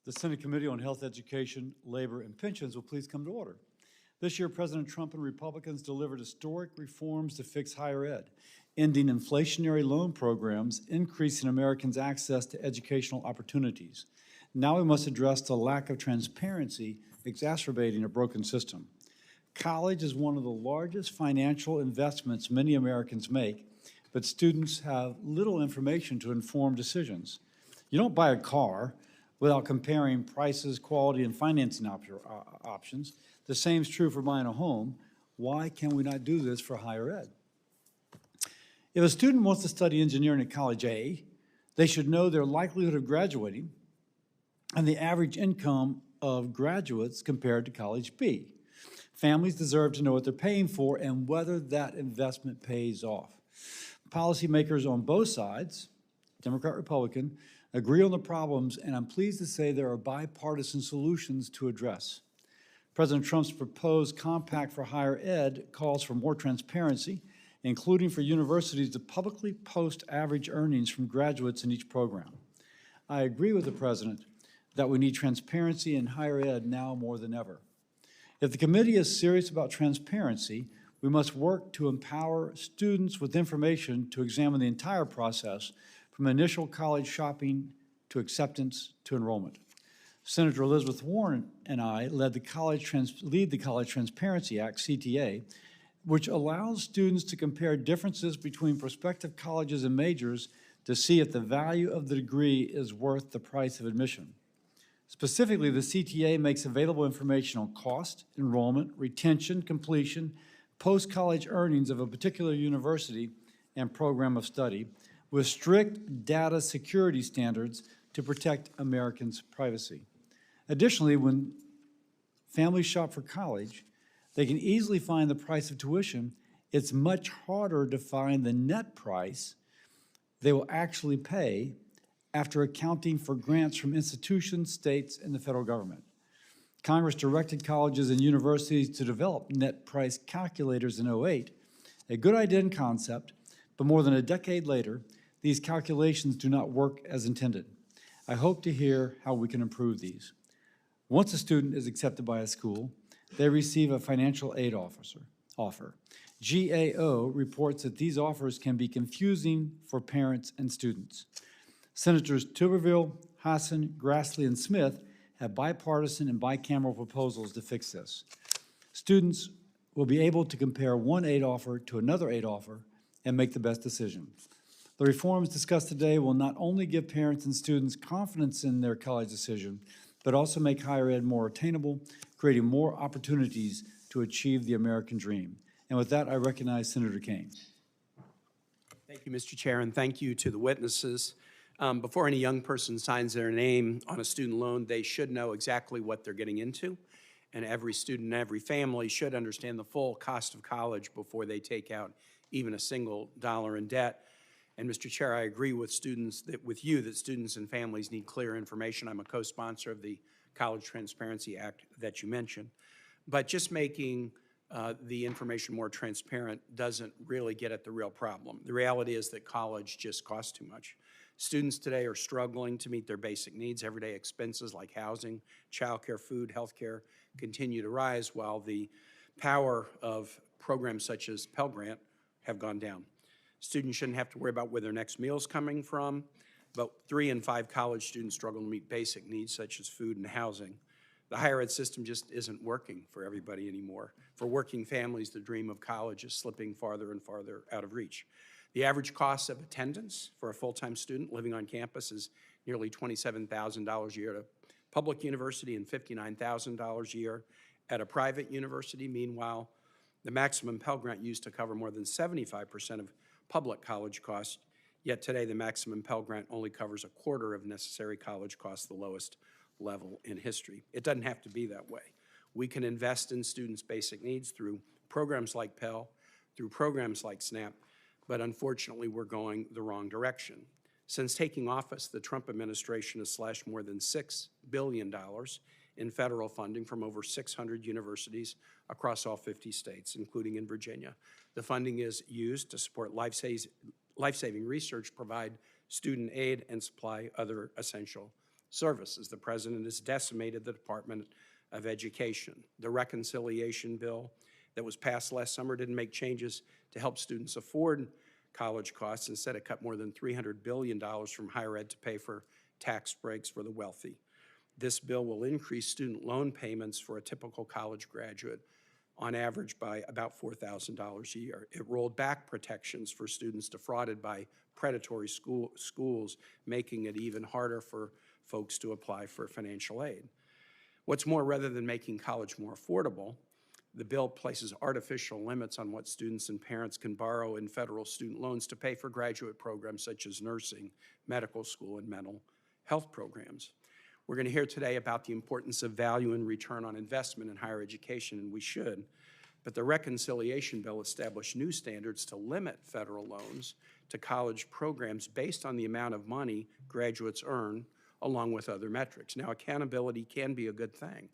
The Senate Committee on Health, Education, Labor, and Pensions will please come to order. This year, President Trump and Republicans delivered historic reforms to fix higher ed, ending inflationary loan programs, increasing Americans' access to educational opportunities. Now we must address the lack of transparency exacerbating a broken system. College is one of the largest financial investments many Americans make, but students have little information to inform decisions. You don't buy a car without comparing prices, quality, and financing options. The same is true for buying a home. Why can we not do this for higher ed? If a student wants to study engineering at College A, they should know their likelihood of graduating and the average income of graduates compared to College B. Families deserve to know what they're paying for and whether that investment pays off. Policymakers on both sides, Democrat, Republican, agree on the problems, and I'm pleased to say there are bipartisan solutions to address. President Trump's proposed compact for higher ed calls for more transparency, including for universities to publicly post average earnings from graduates in each program. I agree with the President that we need transparency in higher ed now more than ever. If the committee is serious about transparency, we must work to empower students with information to examine the entire process from initial college shopping to acceptance to enrollment. Senator Elizabeth Warren and I lead the College Transparency Act, CTA, which allows students to compare differences between prospective colleges and majors to see if the value of the degree is worth the price of admission. Specifically, the CTA makes available information on cost, enrollment, retention, completion, post-college earnings of a particular university and program of study, with strict data security standards to protect Americans' privacy. Additionally, when families shop for college, they can easily find the price of tuition. It's much harder to find the net price they will actually pay after accounting for grants from institutions, states, and the federal government. Congress directed colleges and universities to develop net price calculators in 2008, a good idea and concept, but more than a decade later, these calculations do not work as intended. I hope to hear how we can improve these. Once a student is accepted by a school, they receive a financial aid offer. GAO reports that these offers can be confusing for parents and students. Senators Tuberville, Hassan, Grassley, and Smith have bipartisan and bicameral proposals to fix this. Students will be able to compare one aid offer to another aid offer and make the best decision. The reforms discussed today will not only give parents and students confidence in their college decision, but also make higher ed more attainable, creating more opportunities to achieve the American dream. And with that, I recognize Senator Kaine. Thank you, Mr. Chair, and thank you to the witnesses. Before any young person signs their name on a student loan, they should know exactly what they're getting into, and every student and every family should understand the full cost of college before they take out even a single dollar in debt. And Mr. Chair, I agree with you that students and families need clear information. I'm a co-sponsor of the College Transparency Act that you mentioned. But just making the information more transparent doesn't really get at the real problem. The reality is that college just costs too much. Students today are struggling to meet their basic needs. Everyday expenses like housing, childcare, food, healthcare continue to rise while the power of programs such as Pell Grant have gone down. Students shouldn't have to worry about where their next meal is coming from, but 3 in 5 college students struggle to meet basic needs such as food and housing. The higher ed system just isn't working for everybody anymore. For working families, the dream of college is slipping farther and farther out of reach. The average cost of attendance for a full-time student living on campus is nearly $27,000 a year at a public university and $59,000 a year at a private university. Meanwhile, the maximum Pell Grant used to cover more than 75% of public college costs, yet today the maximum Pell Grant only covers a quarter of necessary college costs, the lowest level in history. It doesn't have to be that way. We can invest in students' basic needs through programs like Pell, through programs like SNAP, but unfortunately we're going the wrong direction. Since taking office, the Trump administration has slashed more than $6 billion in federal funding from over 600 universities across all 50 states, including in Virginia. The funding is used to support life-saving research, provide student aid, and supply other essential services. The president has decimated the Department of Education. The reconciliation bill that was passed last summer didn't make changes to help students afford college costs. Instead, it cut more than $300 billion from higher ed to pay for tax breaks for the wealthy. This bill will increase student loan payments for a typical college graduate on average by about $4,000 a year. It rolled back protections for students defrauded by predatory schools, making it even harder for folks to apply for financial aid. What's more, rather than making college more affordable, the bill places artificial limits on what students and parents can borrow in federal student loans to pay for graduate programs such as nursing, medical school, and mental health programs. We're going to hear today about the importance of value and return on investment in higher education, and we should. But the reconciliation bill established new standards to limit federal loans to college programs based on the amount of money graduates earn, along with other metrics. Now, accountability can be a good thing,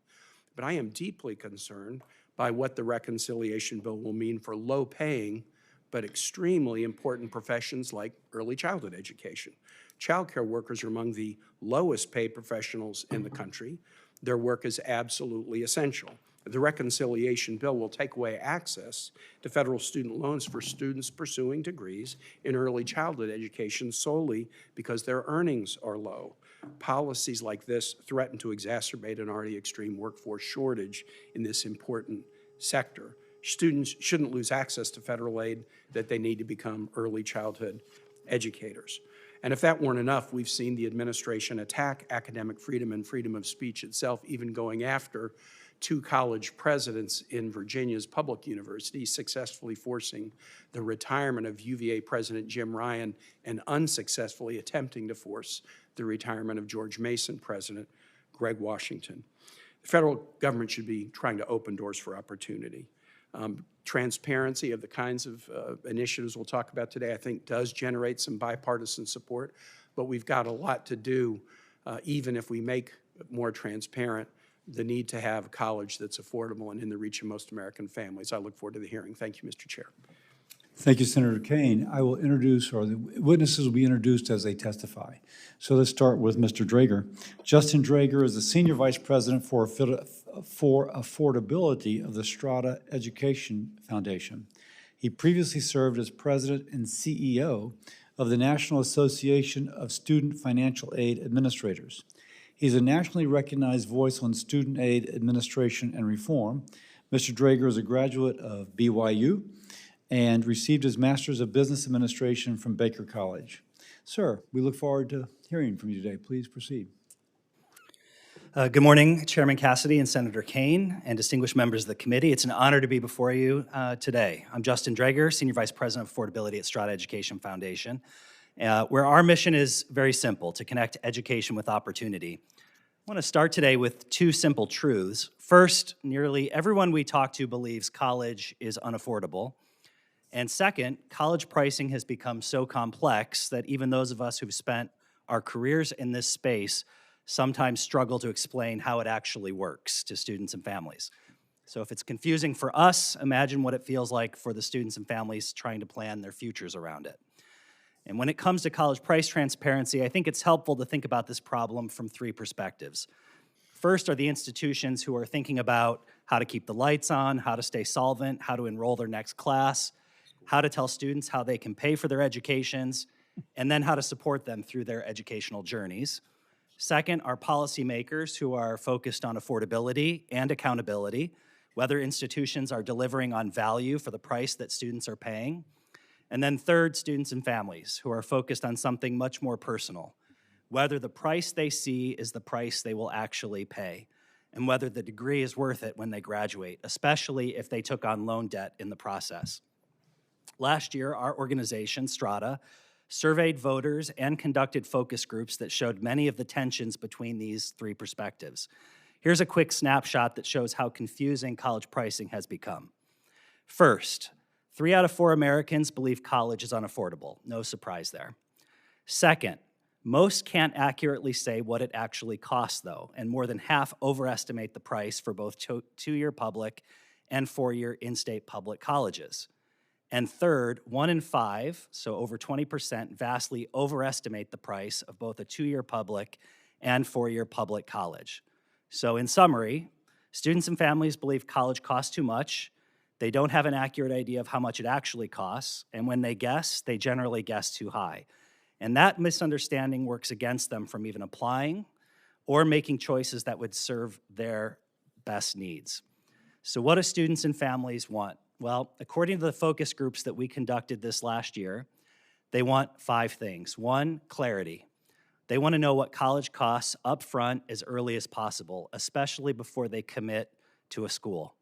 but I am deeply concerned by what the reconciliation bill will mean for low-paying but extremely important professions like early childhood education. Child care workers are among the lowest paid professionals in the country. Their work is absolutely essential. The reconciliation bill will take away access to federal student loans for students pursuing degrees in early childhood education solely because their earnings are low. Policies like this threaten to exacerbate an already extreme workforce shortage in this important sector. Students shouldn't lose access to federal aid that they need to become early childhood educators. And if that weren't enough, we've seen the administration attack academic freedom and freedom of speech itself, even going after two college presidents in Virginia's public universities, successfully forcing the retirement of UVA President Jim Ryan and unsuccessfully attempting to force the retirement of George Mason President Greg Washington. The federal government should be trying to open doors for opportunity. Transparency of the kinds of initiatives we'll talk about today, I think, does generate some bipartisan support, but we've got a lot to do, even if we make more transparent the need to have college that's affordable and in the reach of most American families. I look forward to the hearing. Thank you, Mr. Chair. Thank you, Senator Kane. I will introduce, or the witnesses will be introduced as they testify. So let's start with Mr. Draeger. Justin Draeger is the Senior Vice President for Affordability of the Strada Education Foundation. He previously served as President and CEO of the National Association of Student Financial Aid Administrators. He's a nationally recognized voice on student aid administration and reform. Mr. Draeger is a graduate of BYU and received his Master's of Business Administration from Baker College. Sir, we look forward to hearing from you today. Please proceed. Good morning, Chairman Cassidy and Senator Kane, and distinguished members of the committee. It's an honor to be before you today. I'm Justin Draeger, Senior Vice President of Affordability at Strada Education Foundation, where our mission is very simple: to connect education with opportunity. I want to start today with two simple truths. First, nearly everyone we talk to believes college is unaffordable. And second, college pricing has become so complex that even those of us who've spent our careers in this space sometimes struggle to explain how it actually works to students and families. So if it's confusing for us, imagine what it feels like for the students and families trying to plan their futures around it. And when it comes to college price transparency, I think it's helpful to think about this problem from three perspectives. First are the institutions who are thinking about how to keep the lights on, how to stay solvent, how to enroll their next class, how to tell students how they can pay for their educations, and then how to support them through their educational journeys. Second are policymakers who are focused on affordability and accountability, whether institutions are delivering on value for the price that students are paying. And then third, students and families who are focused on something much more personal, whether the price they see is the price they will actually pay, and whether the degree is worth it when they graduate, especially if they took on loan debt in the process. Last year, our organization, Strada, surveyed voters and conducted focus groups that showed many of the tensions between these three perspectives. Here's a quick snapshot that shows how confusing college pricing has become. First, 3 out of 4 Americans believe college is unaffordable. No surprise there. Second, most can't accurately say what it actually costs, though, and more than half overestimate the price for both two-year public and 4-year in-state public colleges. And third, 1 in 5, so over 20%, vastly overestimate the price of both a 2-year public and four-year public college. So in summary, students and families believe college costs too much. They don't have an accurate idea of how much it actually costs, and when they guess, they generally guess too high. And that misunderstanding works against them from even applying or making choices that would serve their best needs. So what do students and families want? Well, according to the focus groups that we conducted this last year, they want 5 things. 1, clarity. They want to know what college costs up front as early as possible, especially before they commit to a school.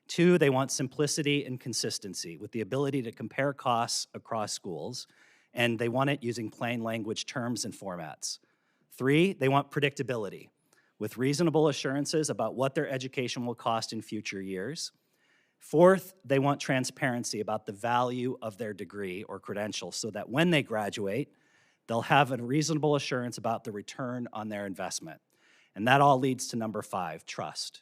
2, they want simplicity and consistency with the ability to compare costs across schools, and they want it using plain language terms and formats. 3, they want predictability with reasonable assurances about what their education will cost in future years. 4th, they want transparency about the value of their degree or credential so that when they graduate, they'll have a reasonable assurance about the return on their investment. And that all leads to number 5, trust.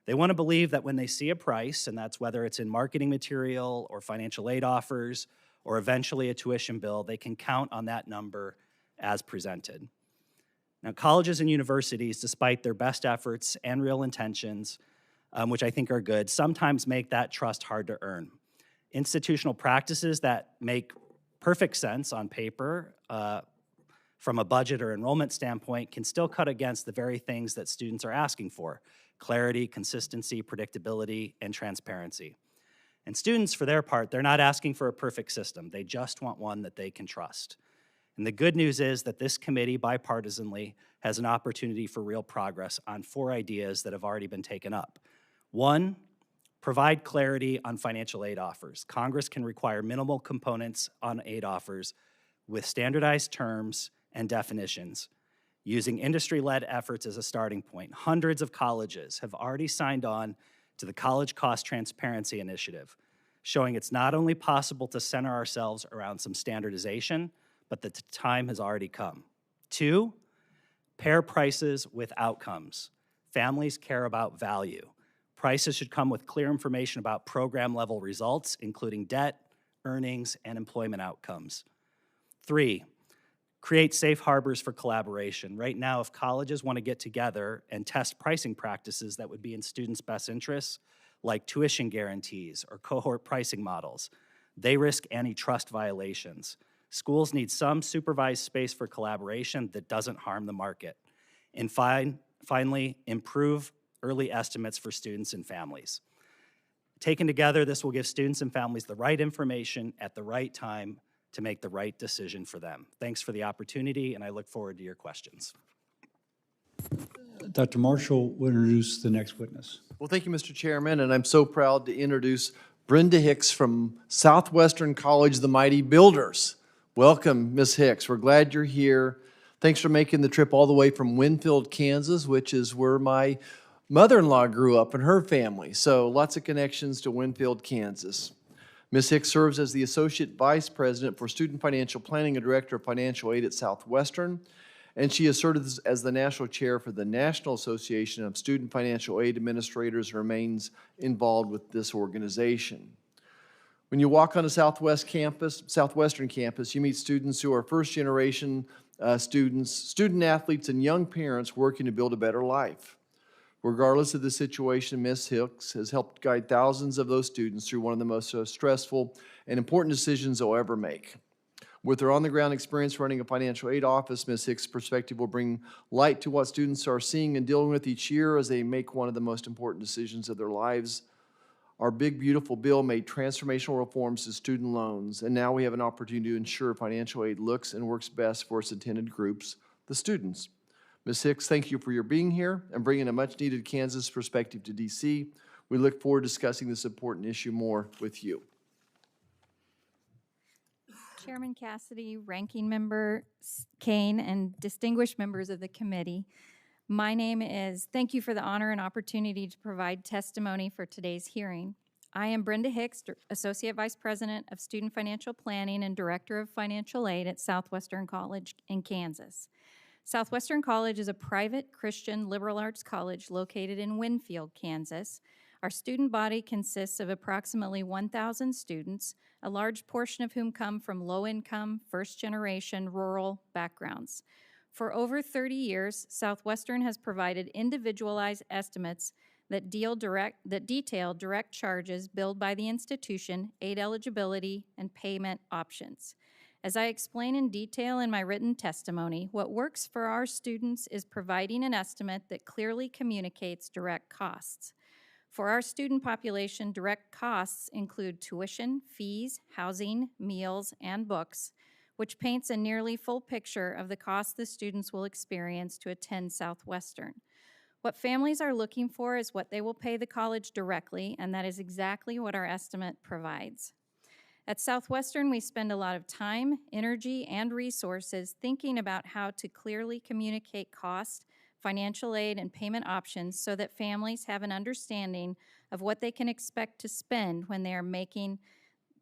They want to believe that when they see a price, and that's whether it's in marketing material or financial aid offers or eventually a tuition bill, they can count on that number as presented. Now, colleges and universities, despite their best efforts and real intentions, which I think are good, sometimes make that trust hard to earn. Institutional practices that make perfect sense on paper from a budget or enrollment standpoint can still cut against the very things that students are asking for: clarity, consistency, predictability, and transparency. And students, for their part, they're not asking for a perfect system. They just want one that they can trust. And the good news is that this committee, bipartisanly, has an opportunity for real progress on 4 ideas that have already been taken up. 1, provide clarity on financial aid offers. Congress can require minimal components on aid offers with standardized terms and definitions. Using industry-led efforts as a starting point, hundreds of colleges have already signed on to the College Cost Transparency Initiative, showing it's not only possible to center ourselves around some standardization, but that the time has already come. 2, pair prices with outcomes. Families care about value. Prices should come with clear information about program-level results, including debt, earnings, and employment outcomes. 3, create safe harbors for collaboration. Right now, if colleges want to get together and test pricing practices that would be in students' best interests, like tuition guarantees or cohort pricing models, they risk antitrust violations. Schools need some supervised space for collaboration that doesn't harm the market. And finally, improve early estimates for students and families. Taken together, this will give students and families the right information at the right time to make the right decision for them. Thanks for the opportunity, and I look forward to your questions. Dr. Marshall will introduce the next witness. Well, thank you, Mr. Chairman, and I'm so proud to introduce Brenda Hicks from Southwestern College, the Mighty Builders. Welcome, Ms. Hicks. We're glad you're here. Thanks for making the trip all the way from Winfield, Kansas, which is where my mother-in-law grew up and her family. So lots of connections to Winfield, Kansas. Ms. Hicks serves as the Associate Vice President for Student Financial Planning and Director of Financial Aid at Southwestern, and she has served as the National Chair for the National Association of Student Financial Aid Administrators and remains involved with this organization. When you walk on a Southwestern campus, you meet students who are first-generation students, student athletes, and young parents working to build a better life. Regardless of the situation, Ms. Hicks has helped guide thousands of those students through one of the most stressful and important decisions they'll ever make. With her on-the-ground experience running a financial aid office, Ms. Hicks' perspective will bring light to what students are seeing and dealing with each year as they make one of the most important decisions of their lives. Our big, beautiful bill made transformational reforms to student loans, and now we have an opportunity to ensure financial aid looks and works best for its intended groups, the students. Ms. Hicks, thank you for your being here and bringing a much-needed Kansas perspective to D.C. We look forward to discussing this important issue more with you. Chairman Cassidy, Ranking Member Kane, and distinguished members of the committee. My name is, thank you for the honor and opportunity to provide testimony for today's hearing. I am Brenda Hicks, Associate Vice President of Student Financial Planning and Director of Financial Aid at Southwestern College in Kansas. Southwestern College is a private Christian liberal arts college located in Winfield, Kansas. Our student body consists of approximately 1,000 students, a large portion of whom come from low-income, first-generation rural backgrounds. For over 30 years, Southwestern has provided individualized estimates that detail direct charges billed by the institution, aid eligibility, and payment options. As I explain in detail in my written testimony, what works for our students is providing an estimate that clearly communicates direct costs. For our student population, direct costs include tuition, fees, housing, meals, and books, which paints a nearly full picture of the costs the students will experience to attend Southwestern. What families are looking for is what they will pay the college directly, and that is exactly what our estimate provides. At Southwestern, we spend a lot of time, energy, and resources thinking about how to clearly communicate cost, financial aid, and payment options so that families have an understanding of what they can expect to spend when they are making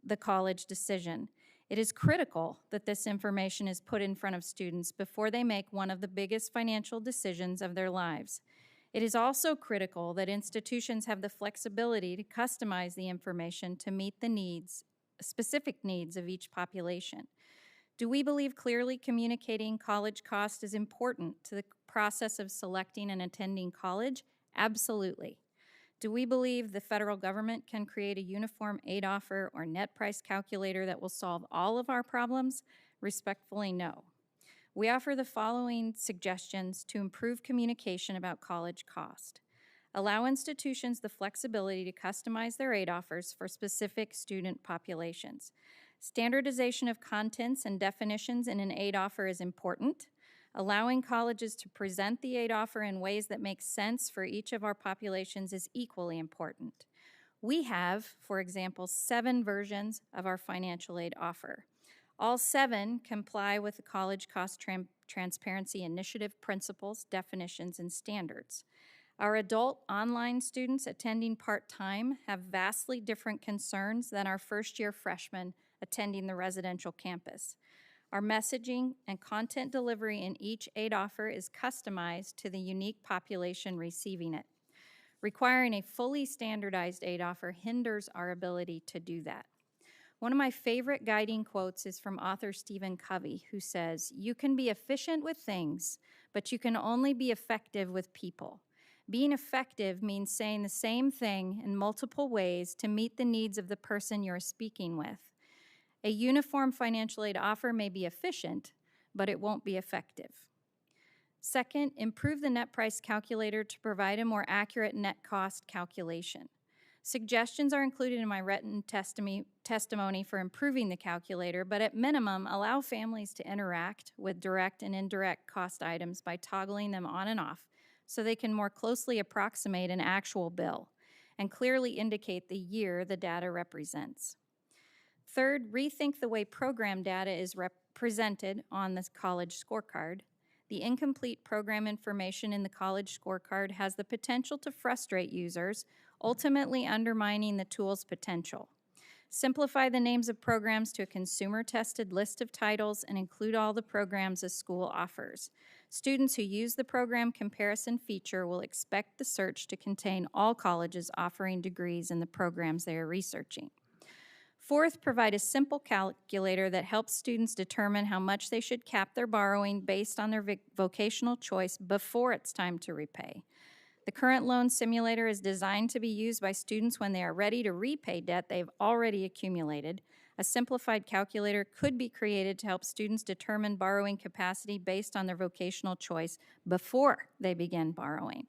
the college decision. It is critical that this information is put in front of students before they make one of the biggest financial decisions of their lives. It is also critical that institutions have the flexibility to customize the information to meet the specific needs of each population. Do we believe clearly communicating college cost is important to the process of selecting and attending college? Absolutely. Do we believe the federal government can create a uniform aid offer or net price calculator that will solve all of our problems? Respectfully, no. We offer the following suggestions to improve communication about college cost. Allow institutions the flexibility to customize their aid offers for specific student populations. Standardization of contents and definitions in an aid offer is important. Allowing colleges to present the aid offer in ways that make sense for each of our populations is equally important. We have, for example, 7 versions of our financial aid offer. All 7 comply with the College Cost Transparency Initiative principles, definitions, and standards. Our adult online students attending part-time have vastly different concerns than our first-year freshmen attending the residential campus. Our messaging and content delivery in each aid offer is customized to the unique population receiving it. Requiring a fully standardized aid offer hinders our ability to do that. One of my favorite guiding quotes is from author Stephen Covey, who says, "You can be efficient with things, but you can only be effective with people. Being effective means saying the same thing in multiple ways to meet the needs of the person you're speaking with. A uniform financial aid offer may be efficient, but it won't be effective." Second, improve the net price calculator to provide a more accurate net cost calculation. Suggestions are included in my written testimony for improving the calculator, but at minimum, allow families to interact with direct and indirect cost items by toggling them on and off so they can more closely approximate an actual bill and clearly indicate the year the data represents. Third, rethink the way program data is represented on the college scorecard. The incomplete program information in the college scorecard has the potential to frustrate users, ultimately undermining the tool's potential. Simplify the names of programs to a consumer-tested list of titles and include all the programs a school offers. Students who use the program comparison feature will expect the search to contain all colleges offering degrees in the programs they are researching. Fourth, provide a simple calculator that helps students determine how much they should cap their borrowing based on their vocational choice before it's time to repay. The current loan simulator is designed to be used by students when they are ready to repay debt they've already accumulated. A simplified calculator could be created to help students determine borrowing capacity based on their vocational choice before they begin borrowing.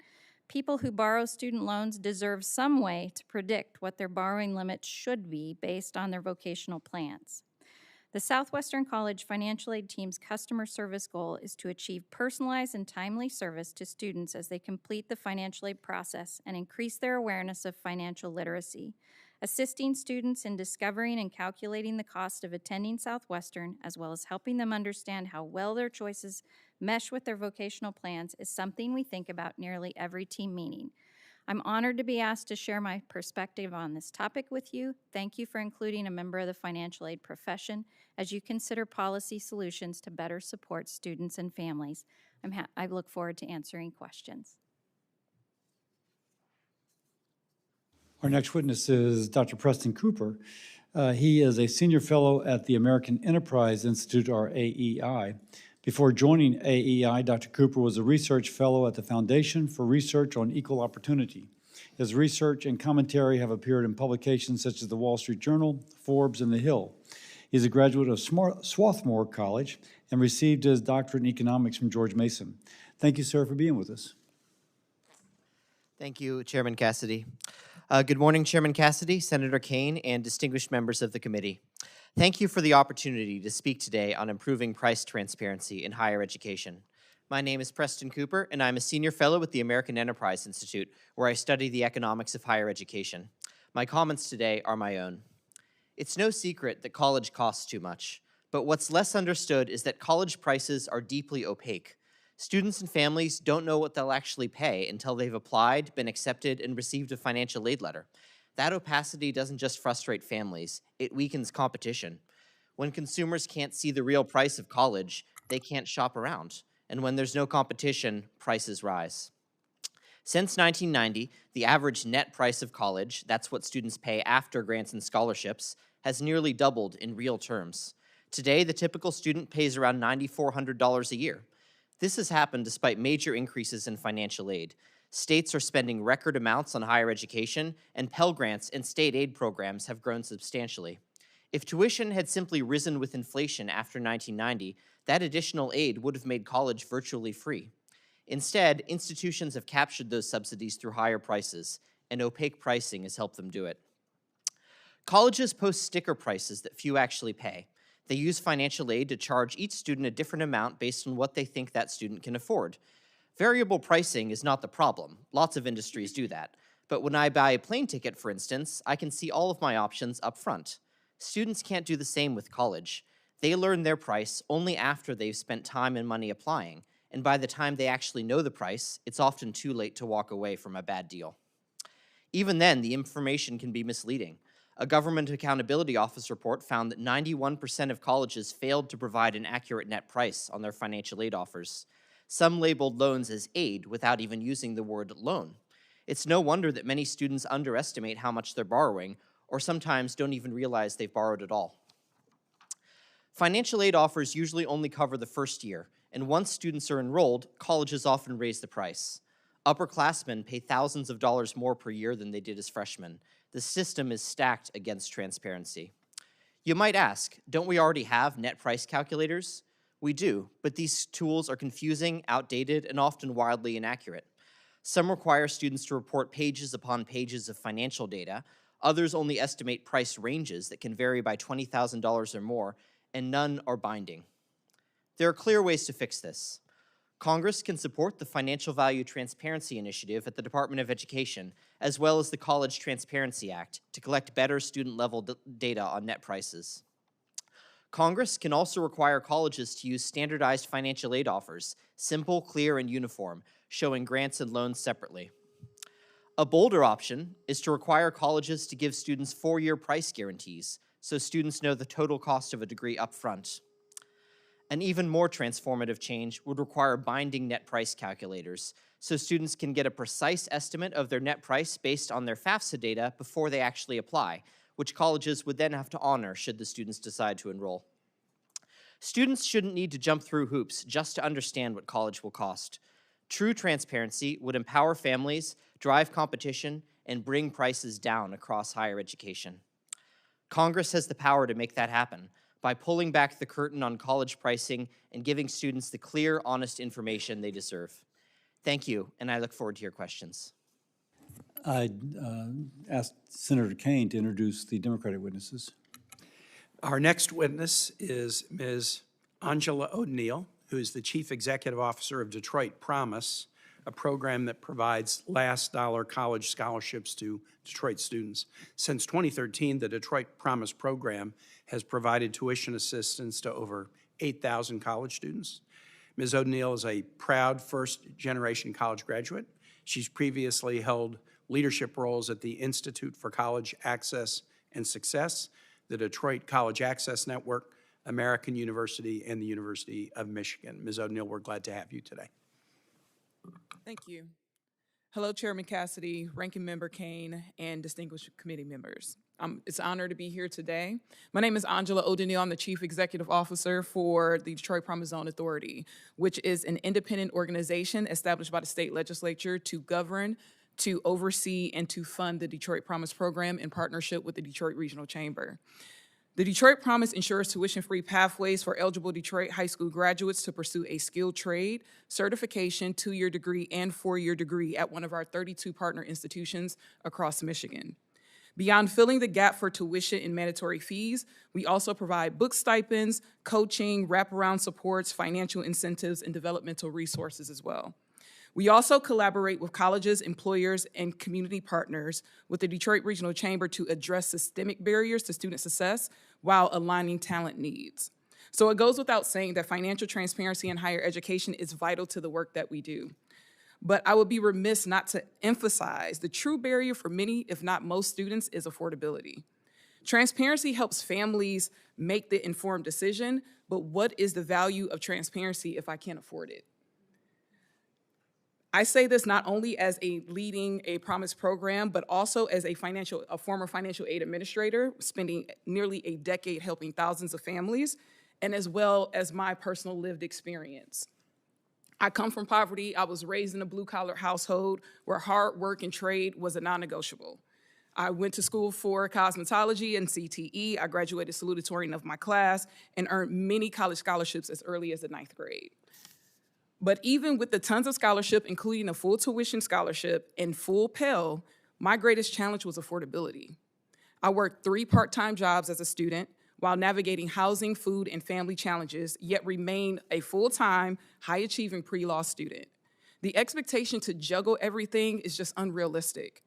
People who borrow student loans deserve some way to predict what their borrowing limits should be based on their vocational plans. The Southwestern College Financial Aid Team's customer service goal is to achieve personalized and timely service to students as they complete the financial aid process and increase their awareness of financial literacy, assisting students in discovering and calculating the cost of attending Southwestern, as well as helping them understand how well their choices mesh with their vocational plans, is something we think about nearly every team meeting. I'm honored to be asked to share my perspective on this topic with you. Thank you for including a member of the financial aid profession as you consider policy solutions to better support students and families. I look forward to answering questions. Our next witness is Dr. Preston Cooper. He is a senior fellow at the American Enterprise Institute, or AEI. Before joining AEI, Dr. Cooper was a research fellow at the Foundation for Research on Equal Opportunity. His research and commentary have appeared in publications such as the Wall Street Journal, Forbes, and The Hill. He's a graduate of Swarthmore College and received his doctorate in economics from George Mason. Thank you, sir, for being with us. Thank you, Chairman Cassidy. Good morning, Chairman Cassidy, Senator Kane, and distinguished members of the committee. Thank you for the opportunity to speak today on improving price transparency in higher education. My name is Preston Cooper, and I'm a senior fellow with the American Enterprise Institute, where I study the economics of higher education. My comments today are my own. It's no secret that college costs too much, but what's less understood is that college prices are deeply opaque. Students and families don't know what they'll actually pay until they've applied, been accepted, and received a financial aid letter. That opacity doesn't just frustrate families, it weakens competition. When consumers can't see the real price of college, they can't shop around. And when there's no competition, prices rise. Since 1990, the average net price of college, that's what students pay after grants and scholarships, has nearly doubled in real terms. Today, the typical student pays around $9,400 a year. This has happened despite major increases in financial aid. States are spending record amounts on higher education, and Pell Grants and state aid programs have grown substantially. If tuition had simply risen with inflation after 1990, that additional aid would have made college virtually free. Instead, institutions have captured those subsidies through higher prices, and opaque pricing has helped them do it. Colleges post sticker prices that few actually pay. They use financial aid to charge each student a different amount based on what they think that student can afford. Variable pricing is not the problem. Lots of industries do that. But when I buy a plane ticket, for instance, I can see all of my options up front. Students can't do the same with college. They learn their price only after they've spent time and money applying, and by the time they actually know the price, it's often too late to walk away from a bad deal. Even then, the information can be misleading. A Government Accountability Office report found that 91% of colleges failed to provide an accurate net price on their financial aid offers. Some labeled loans as aid without even using the word loan. It's no wonder that many students underestimate how much they're borrowing, or sometimes don't even realize they've borrowed at all. Financial aid offers usually only cover the first year, and once students are enrolled, colleges often raise the price. Upperclassmen pay thousands of dollars more per year than they did as freshmen. The system is stacked against transparency. You might ask, don't we already have net price calculators? We do, but these tools are confusing, outdated, and often wildly inaccurate. Some require students to report pages upon pages of financial data. Others only estimate price ranges that can vary by $20,000 or more, and none are binding. There are clear ways to fix this. Congress can support the Financial Value Transparency Initiative at the Department of Education, as well as the College Transparency Act, to collect better student-level data on net prices. Congress can also require colleges to use standardized financial aid offers, simple, clear, and uniform, showing grants and loans separately. A bolder option is to require colleges to give students 4-year price guarantees, so students know the total cost of a degree up front. An even more transformative change would require binding net price calculators, so students can get a precise estimate of their net price based on their FAFSA data before they actually apply, which colleges would then have to honor should the students decide to enroll. Students shouldn't need to jump through hoops just to understand what college will cost. True transparency would empower families, drive competition, and bring prices down across higher education. Congress has the power to make that happen by pulling back the curtain on college pricing and giving students the clear, honest information they deserve. Thank you, and I look forward to your questions. I asked Senator Kane to introduce the Democratic witnesses. Our next witness is Ms. Onjila Odeneal, who is the Chief Executive Officer of Detroit Promise, a program that provides last dollar college scholarships to Detroit students. Since 2013, the Detroit Promise program has provided tuition assistance to over 8,000 college students. Ms. Odeneal is a proud first-generation college graduate. She's previously held leadership roles at the Institute for College Access and Success, the Detroit College Access Network, American University, and the University of Michigan. Ms. Odeneal, we're glad to have you today. Thank you. Hello, Chairman Cassidy, Ranking Member Kane, and distinguished committee members. It's an honor to be here today. My name is Onjila Odeneal. I'm the Chief Executive Officer for the Detroit Promise Zone Authority, which is an independent organization established by the state legislature to govern, to oversee, and to fund the Detroit Promise program in partnership with the Detroit Regional Chamber. The Detroit Promise ensures tuition-free pathways for eligible Detroit high school graduates to pursue a skilled trade, certification, 2-year degree, and 4-year degree at one of our 32 partner institutions across Michigan. Beyond filling the gap for tuition and mandatory fees, we also provide book stipends, coaching, wraparound supports, financial incentives, and developmental resources as well. We also collaborate with colleges, employers, and community partners with the Detroit Regional Chamber to address systemic barriers to student success while aligning talent needs. So it goes without saying that financial transparency in higher education is vital to the work that we do. But I would be remiss not to emphasize the true barrier for many, if not most students, is affordability. Transparency helps families make the informed decision, but what is the value of transparency if I can't afford it? I say this not only as leading a Promise program, but also as a former financial aid administrator, spending nearly a decade helping thousands of families, and as well as my personal lived experience. I come from poverty. I was raised in a blue-collar household where hard work and trade was a non-negotiable. I went to school for cosmetology and CTE. I graduated salutatorian of my class and earned many college scholarships as early as the 9th grade. But even with the tons of scholarship, including a full tuition scholarship and full Pell, my greatest challenge was affordability. I worked 3 part-time jobs as a student while navigating housing, food, and family challenges, yet remained a full-time, high-achieving pre-law student. The expectation to juggle everything is just unrealistic.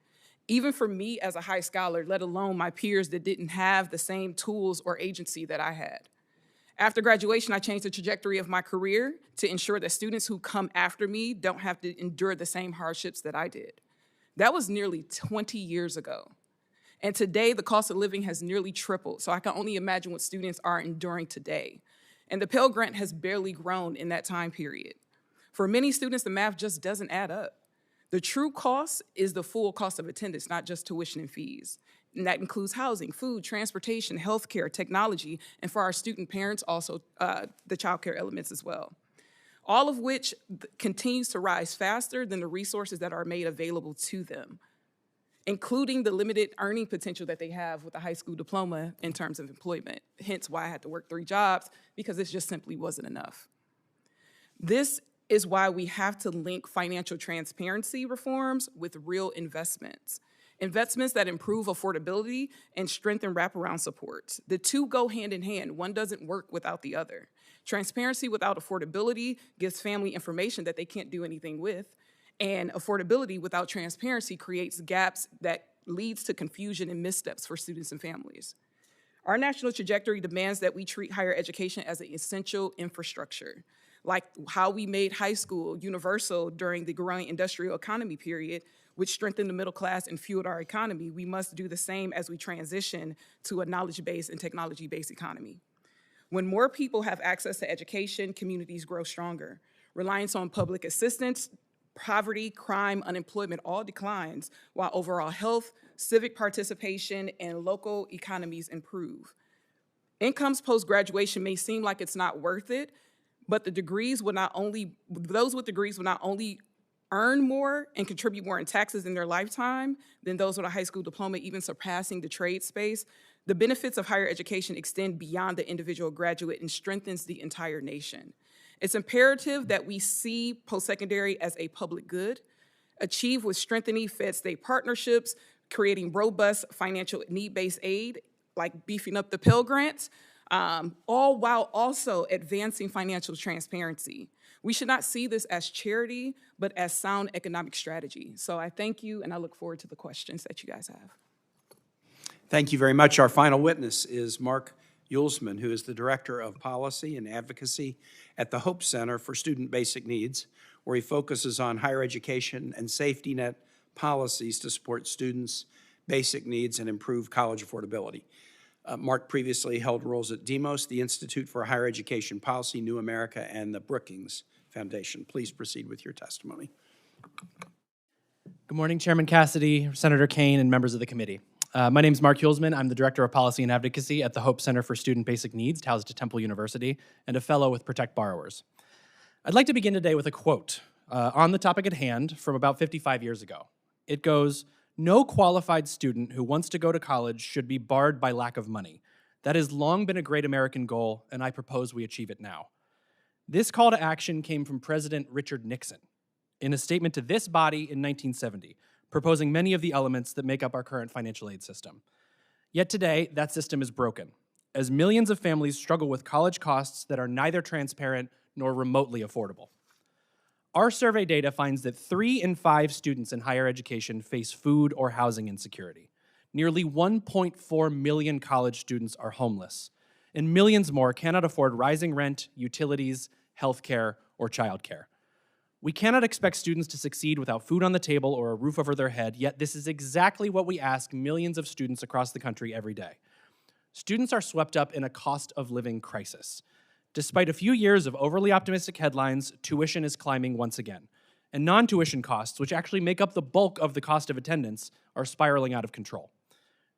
Even for me as a high scholar, let alone my peers that didn't have the same tools or agency that I had. After graduation, I changed the trajectory of my career to ensure that students who come after me don't have to endure the same hardships that I did. That was nearly 20 years ago. And today, the cost of living has nearly tripled, so I can only imagine what students are enduring today. And the Pell Grant has barely grown in that time period. For many students, the math just doesn't add up. The true cost is the full cost of attendance, not just tuition and fees. And that includes housing, food, transportation, healthcare, technology, and for our student parents, also the childcare elements as well. All of which continues to rise faster than the resources that are made available to them, including the limited earning potential that they have with a high school diploma in terms of employment. Hence why I had to work 3 jobs, because this just simply wasn't enough. This is why we have to link financial transparency reforms with real investments. Investments that improve affordability and strengthen wraparound supports. The two go hand in hand. One doesn't work without the other. Transparency without affordability gives family information that they can't do anything with. And affordability without transparency creates gaps that leads to confusion and missteps for students and families. Our national trajectory demands that we treat higher education as an essential infrastructure. Like how we made high school universal during the growing industrial economy period, which strengthened the middle class and fueled our economy, we must do the same as we transition to a knowledge-based and technology-based economy. When more people have access to education, communities grow stronger. Reliance on public assistance, poverty, crime, unemployment all declines, while overall health, civic participation, and local economies improve. Incomes post-graduation may seem like it's not worth it, but those with degrees will not only earn more and contribute more in taxes in their lifetime than those with a high school diploma, even surpassing the trade space. The benefits of higher education extend beyond the individual graduate and strengthens the entire nation. It's imperative that we see post-secondary as a public good, achieved with strengthening Fed-state partnerships, creating robust financial need-based aid, like beefing up the Pell Grants, all while also advancing financial transparency. We should not see this as charity, but as sound economic strategy. So I thank you, and I look forward to the questions that you guys have. Thank you very much. Our final witness is Mark Huelsman, who is the Director of Policy and Advocacy at the Hope Center for Student Basic Needs, where he focuses on higher education and safety net policies to support students' basic needs and improve college affordability. Mark previously held roles at DEMOS, the Institute for Higher Education Policy, New America, and the Brookings Foundation. Please proceed with your testimony. Good morning, Chairman Cassidy, Senator Kane, and members of the committee. My name is Mark Huelsman. I'm the Director of Policy and Advocacy at the Hope Center for Student Basic Needs, housed at Temple University, and a fellow with Protect Borrowers. I'd like to begin today with a quote on the topic at hand from about 55 years ago. It goes, "No qualified student who wants to go to college should be barred by lack of money. That has long been a great American goal, and I propose we achieve it now." This call to action came from President Richard Nixon in a statement to this body in 1970, proposing many of the elements that make up our current financial aid system. Yet today, that system is broken, as millions of families struggle with college costs that are neither transparent nor remotely affordable. Our survey data finds that 3 in 5 students in higher education face food or housing insecurity. Nearly 1.4 million college students are homeless, and millions more cannot afford rising rent, utilities, healthcare, or childcare. We cannot expect students to succeed without food on the table or a roof over their head, yet this is exactly what we ask millions of students across the country every day. Students are swept up in a cost of living crisis. Despite a few years of overly optimistic headlines, tuition is climbing once again. And non-tuition costs, which actually make up the bulk of the cost of attendance, are spiraling out of control.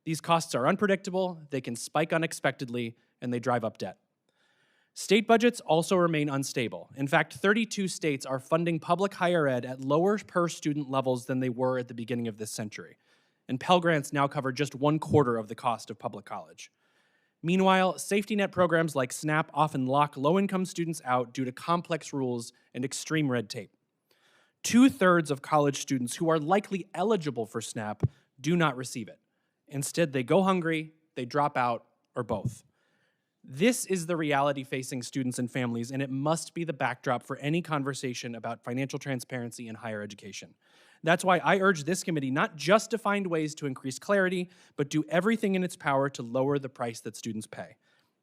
These costs are unpredictable, they can spike unexpectedly, and they drive up debt. State budgets also remain unstable. In fact, 32 states are funding public higher ed at lower per student levels than they were at the beginning of this century. And Pell Grants now cover just 1/4 of the cost of public college. Meanwhile, safety net programs like SNAP often lock low-income students out due to complex rules and extreme red tape. 2/3 of college students who are likely eligible for SNAP do not receive it. Instead, they go hungry, they drop out, or both. This is the reality facing students and families, and it must be the backdrop for any conversation about financial transparency in higher education. That's why I urge this committee not just to find ways to increase clarity, but do everything in its power to lower the price that students pay.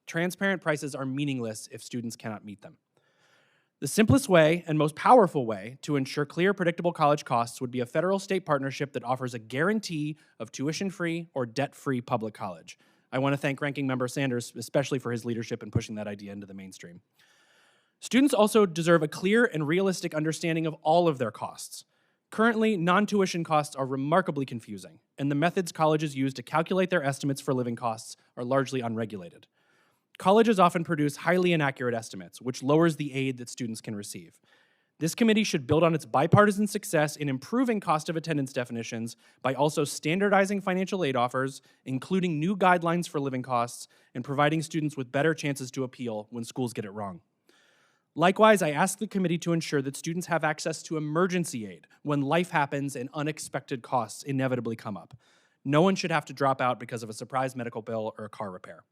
Transparent prices are meaningless if students cannot meet them. The simplest way and most powerful way to ensure clear, predictable college costs would be a federal-state partnership that offers a guarantee of tuition-free or debt-free public college. I want to thank Ranking Member Sanders, especially for his leadership in pushing that idea into the mainstream. Students also deserve a clear and realistic understanding of all of their costs. Currently, non-tuition costs are remarkably confusing, and the methods colleges use to calculate their estimates for living costs are largely unregulated. Colleges often produce highly inaccurate estimates, which lowers the aid that students can receive. This committee should build on its bipartisan success in improving cost of attendance definitions by also standardizing financial aid offers, including new guidelines for living costs, and providing students with better chances to appeal when schools get it wrong. Likewise, I ask the committee to ensure that students have access to emergency aid when life happens and unexpected costs inevitably come up. No one should have to drop out because of a surprise medical bill or a car repair.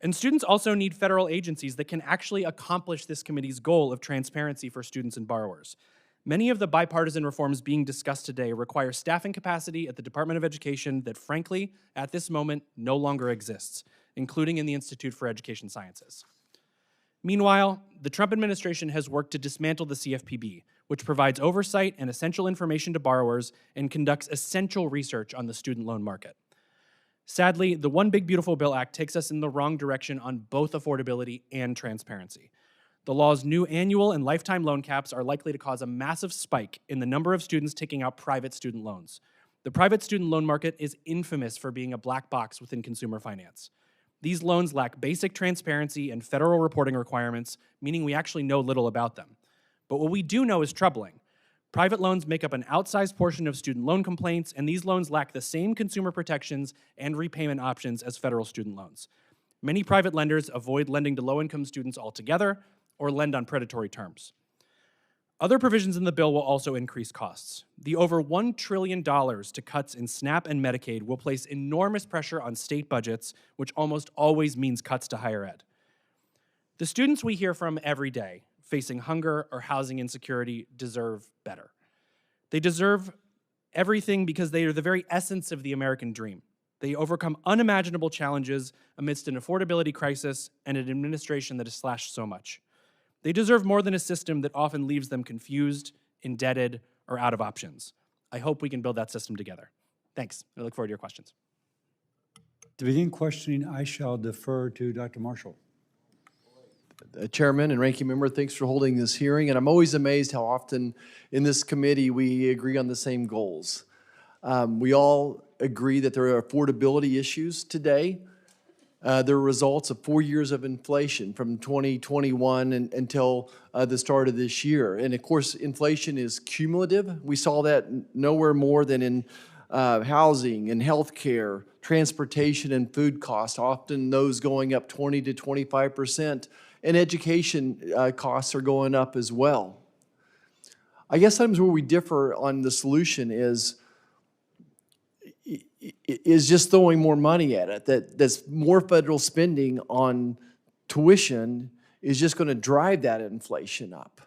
And students also need federal agencies that can actually accomplish this committee's goal of transparency for students and borrowers. Many of the bipartisan reforms being discussed today require staffing capacity at the Department of Education that, frankly, at this moment, no longer exists, including in the Institute for Education Sciences. Meanwhile, the Trump administration has worked to dismantle the CFPB, which provides oversight and essential information to borrowers and conducts essential research on the student loan market. Sadly, the One Big Beautiful Bill Act takes us in the wrong direction on both affordability and transparency. The law's new annual and lifetime loan caps are likely to cause a massive spike in the number of students taking out private student loans. The private student loan market is infamous for being a black box within consumer finance. These loans lack basic transparency and federal reporting requirements, meaning we actually know little about them. But what we do know is troubling. Private loans make up an outsized portion of student loan complaints, and these loans lack the same consumer protections and repayment options as federal student loans. Many private lenders avoid lending to low-income students altogether or lend on predatory terms. Other provisions in the bill will also increase costs. The over $1 trillion to cuts in SNAP and Medicaid will place enormous pressure on state budgets, which almost always means cuts to higher ed. The students we hear from every day facing hunger or housing insecurity deserve better. They deserve everything because they are the very essence of the American dream. They overcome unimaginable challenges amidst an affordability crisis and an administration that has slashed so much. They deserve more than a system that often leaves them confused, indebted, or out of options. I hope we can build that system together. Thanks. I look forward to your questions. To begin questioning, I shall defer to Dr. Marshall. Chairman and Ranking Member, thanks for holding this hearing. And I'm always amazed how often in this committee we agree on the same goals. We all agree that there are affordability issues today. They're results of 4 years of inflation from 2021 until the start of this year. And of course, inflation is cumulative. We saw that nowhere more than in housing and healthcare, transportation and food costs, often those going up 20 to 25%. And education costs are going up as well. I guess sometimes where we differ on the solution is just throwing more money at it. That's more federal spending on tuition is just going to drive that inflation up.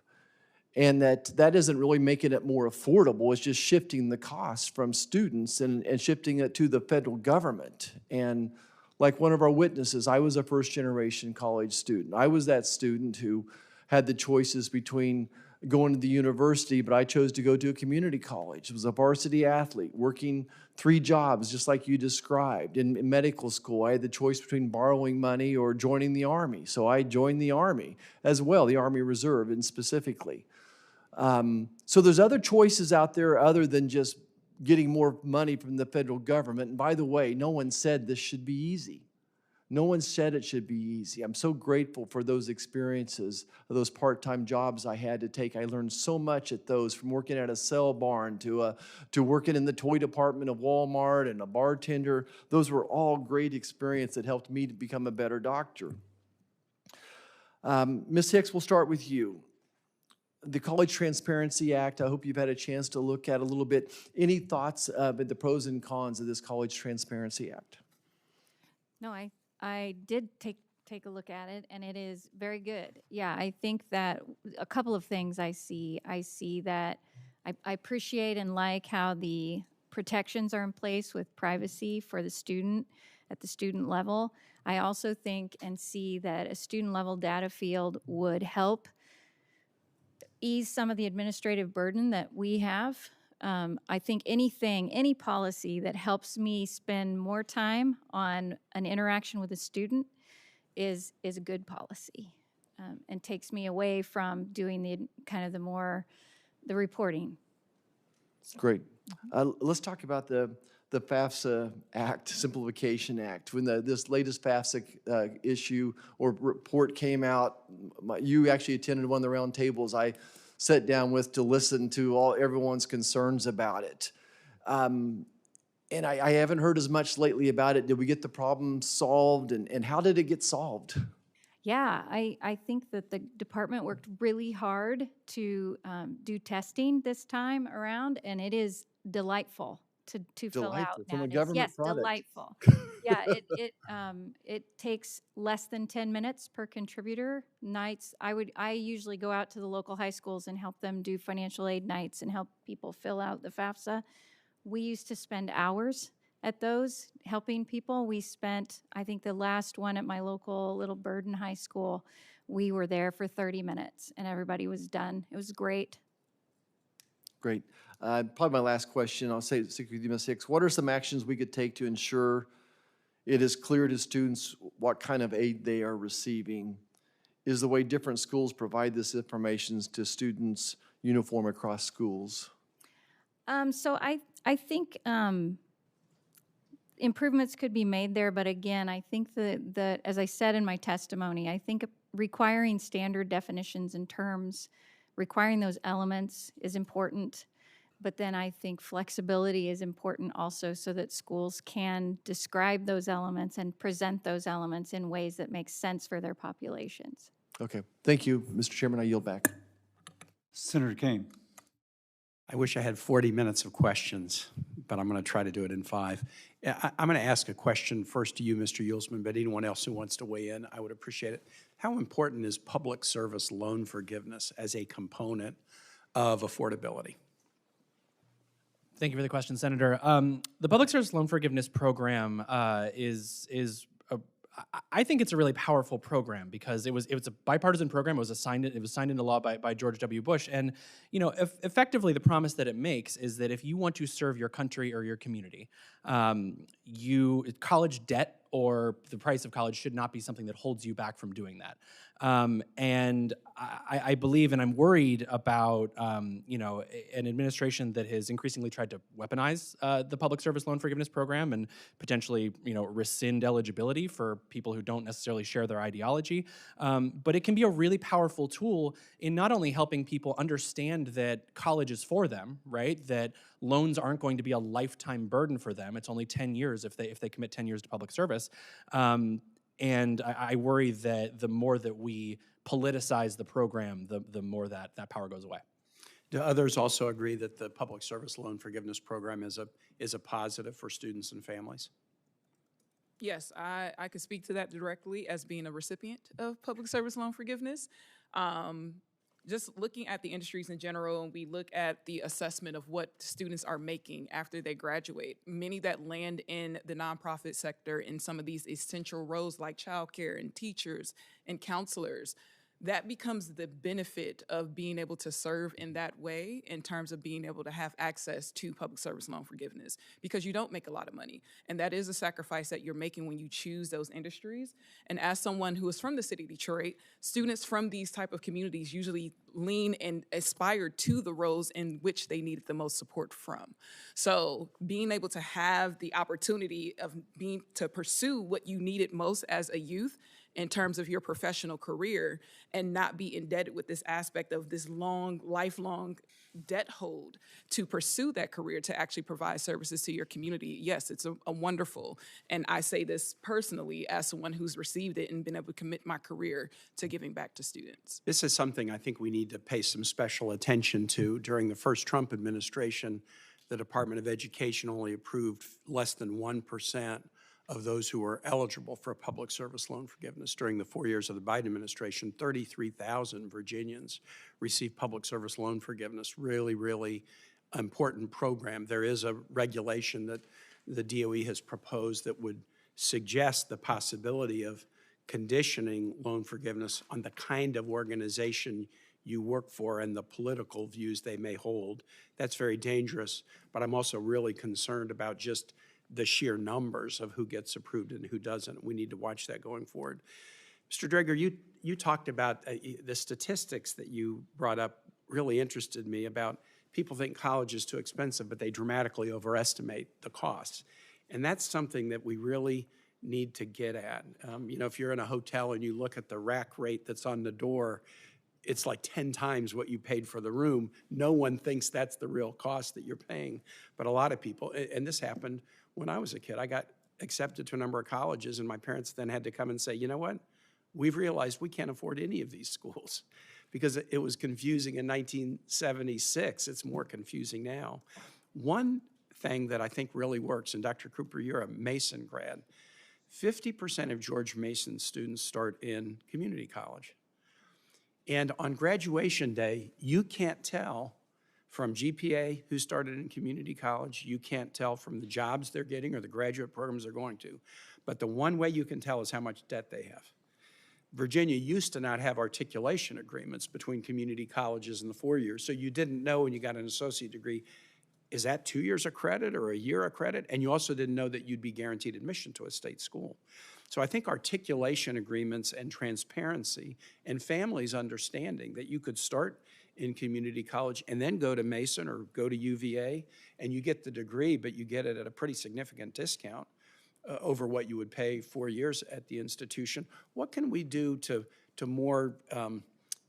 And that isn't really making it more affordable. It's just shifting the cost from students and shifting it to the federal government. And like one of our witnesses, I was a first-generation college student. I was that student who had the choices between going to the university, but I chose to go to a community college. I was a varsity athlete, working 3 jobs, just like you described. In medical school, I had the choice between borrowing money or joining the Army. So I joined the Army as well, the Army Reserve, and specifically. So there's other choices out there other than just getting more money from the federal government. And by the way, no one said this should be easy. No one said it should be easy. I'm so grateful for those experiences, those part-time jobs I had to take. I learned so much at those, from working at a cell barn to working in the toy department of Walmart and a bartender. Those were all great experiences that helped me to become a better doctor. Ms. Hicks, we'll start with you. The College Transparency Act, I hope you've had a chance to look at a little bit. Any thoughts about the pros and cons of this College Transparency Act? No, I did take a look at it, and it is very good. Yeah, I think that a couple of things I see. I see that I appreciate and like how the protections are in place with privacy for the student at the student level. I also think and see that a student level data field would help ease some of the administrative burden that we have. I think any policy that helps me spend more time on an interaction with a student is a good policy, and takes me away from doing the reporting. Great. Let's talk about the FAFSA Act, Simplification Act. When this latest FAFSA issue or report came out, you actually attended one of the round tables I sat down with to listen to everyone's concerns about it. And I haven't heard as much lately about it. Did we get the problem solved, and how did it get solved? Yeah, I think that the department worked really hard to do testing this time around, and it is delightful to fill out from a nowadays. government Yes, product. delightful. Yeah, it takes less than 10 minutes per contributor. Nights, I usually go out to the local high schools and help them do financial aid nights and help people fill out the FAFSA. We used to spend hours at those helping people. We spent, I think the last one at my local Little Burden High School, we were there for 30 minutes and everybody was done. It was great. Great. Probably my last question, I'll stick with you, Ms. Hicks. What are some actions we could take to ensure it is clear to students what kind of aid they are receiving? Is the way different schools provide this information to students uniform across schools? So I think improvements could be made there, but again, I think that as I said in my testimony, I think requiring standard definitions and terms, requiring those elements is important. But then I think flexibility is important also, so that schools can describe those elements and present those elements in ways that make sense for their populations. Okay. Thank you, Mr. Chairman. I yield back. Senator Kane. I wish I had 40 minutes of questions, but I'm going to try to do it in 5. I'm going to ask a question first to you, Mr. Huelsman, but anyone else who wants to weigh in, I would appreciate it. How important is public service loan forgiveness as a component of affordability? Thank you for the question, Senator. The Public Service Loan Forgiveness Program I think it's a really powerful program because it was a bipartisan program. It was signed into law by George W. Bush, and effectively the promise that it makes is that if you want to serve your country or your community, college debt or the price of college should not be something that holds you back from doing that. And I believe, and I'm worried about, you know, an administration that has increasingly tried to weaponize the public service loan forgiveness program and potentially, you know, rescind eligibility for people who don't necessarily share their ideology. But it can be a really powerful tool in not only helping people understand that college is for them, right? That loans aren't going to be a lifetime burden for them. It's only 10 years if they commit 10 years to public service. And I worry that the more that we politicize the program, the more that power goes away. Do others also agree that the public service loan forgiveness program is a positive for students and families? Yes, I could speak to that directly as being a recipient of public service loan forgiveness. Just looking at the industries in general, and we look at the assessment of what students are making after they graduate, many that land in the nonprofit sector in some of these essential roles like childcare and teachers and counselors, that becomes the benefit of being able to serve in that way in terms of being able to have access to public service loan forgiveness, because you don't make a lot of money. And that is a sacrifice that you're making when you choose those industries. And as someone who is from the city of Detroit, students from these type of communities usually lean and aspire to the roles in which they needed the most support from. So being able to have the opportunity of being to pursue what you needed most as a youth in terms of your professional career and not be indebted with this aspect of this long, lifelong debt hold to pursue that career to actually provide services to your community. Yes, it's a wonderful, and I say this personally as someone who's received it and been able to commit my career to giving back to students. This is something I think we need to pay some special attention to. During the first Trump administration, the Department of Education only approved less than 1% of those who were eligible for public service loan forgiveness. During the 4 years of the Biden administration, 33,000 Virginians received public service loan forgiveness. Really, really important program. There is a regulation that the DOE has proposed that would suggest the possibility of conditioning loan forgiveness on the kind of organization you work for and the political views they may hold. That's very dangerous, but I'm also really concerned about just the sheer numbers of who gets approved and who doesn't. We need to watch that going forward. Mr. Draeger, you talked about the statistics that you brought up really interested me about people think college is too expensive, but they dramatically overestimate the costs. And that's something that we really need to get at. You know, if you're in a hotel and you look at the rack rate that's on the door, it's like 10 times what you paid for the room. No one thinks that's the real cost that you're paying. But a lot of people, and this happened when I was a kid, I got accepted to a number of colleges, and my parents then had to come and say, you know what? We've realized we can't afford any of these schools, because it was confusing in 1976. It's more confusing now. One thing that I think really works, and Dr. Cooper, you're a Mason grad, 50% of George Mason students start in community college. And on graduation day, you can't tell from GPA who started in community college. You can't tell from the jobs they're getting or the graduate programs they're going to. But the one way you can tell is how much debt they have. Virginia used to not have articulation agreements between community colleges and the 4 years, so you didn't know when you got an associate degree, is that 2 years of credit or a year of credit? And you also didn't know that you'd be guaranteed admission to a state school. So I think articulation agreements and transparency and families understanding that you could start in community college and then go to Mason or go to UVA and you get the degree, but you get it at a pretty significant discount over what you would pay 4 years at the institution. What can we do to more,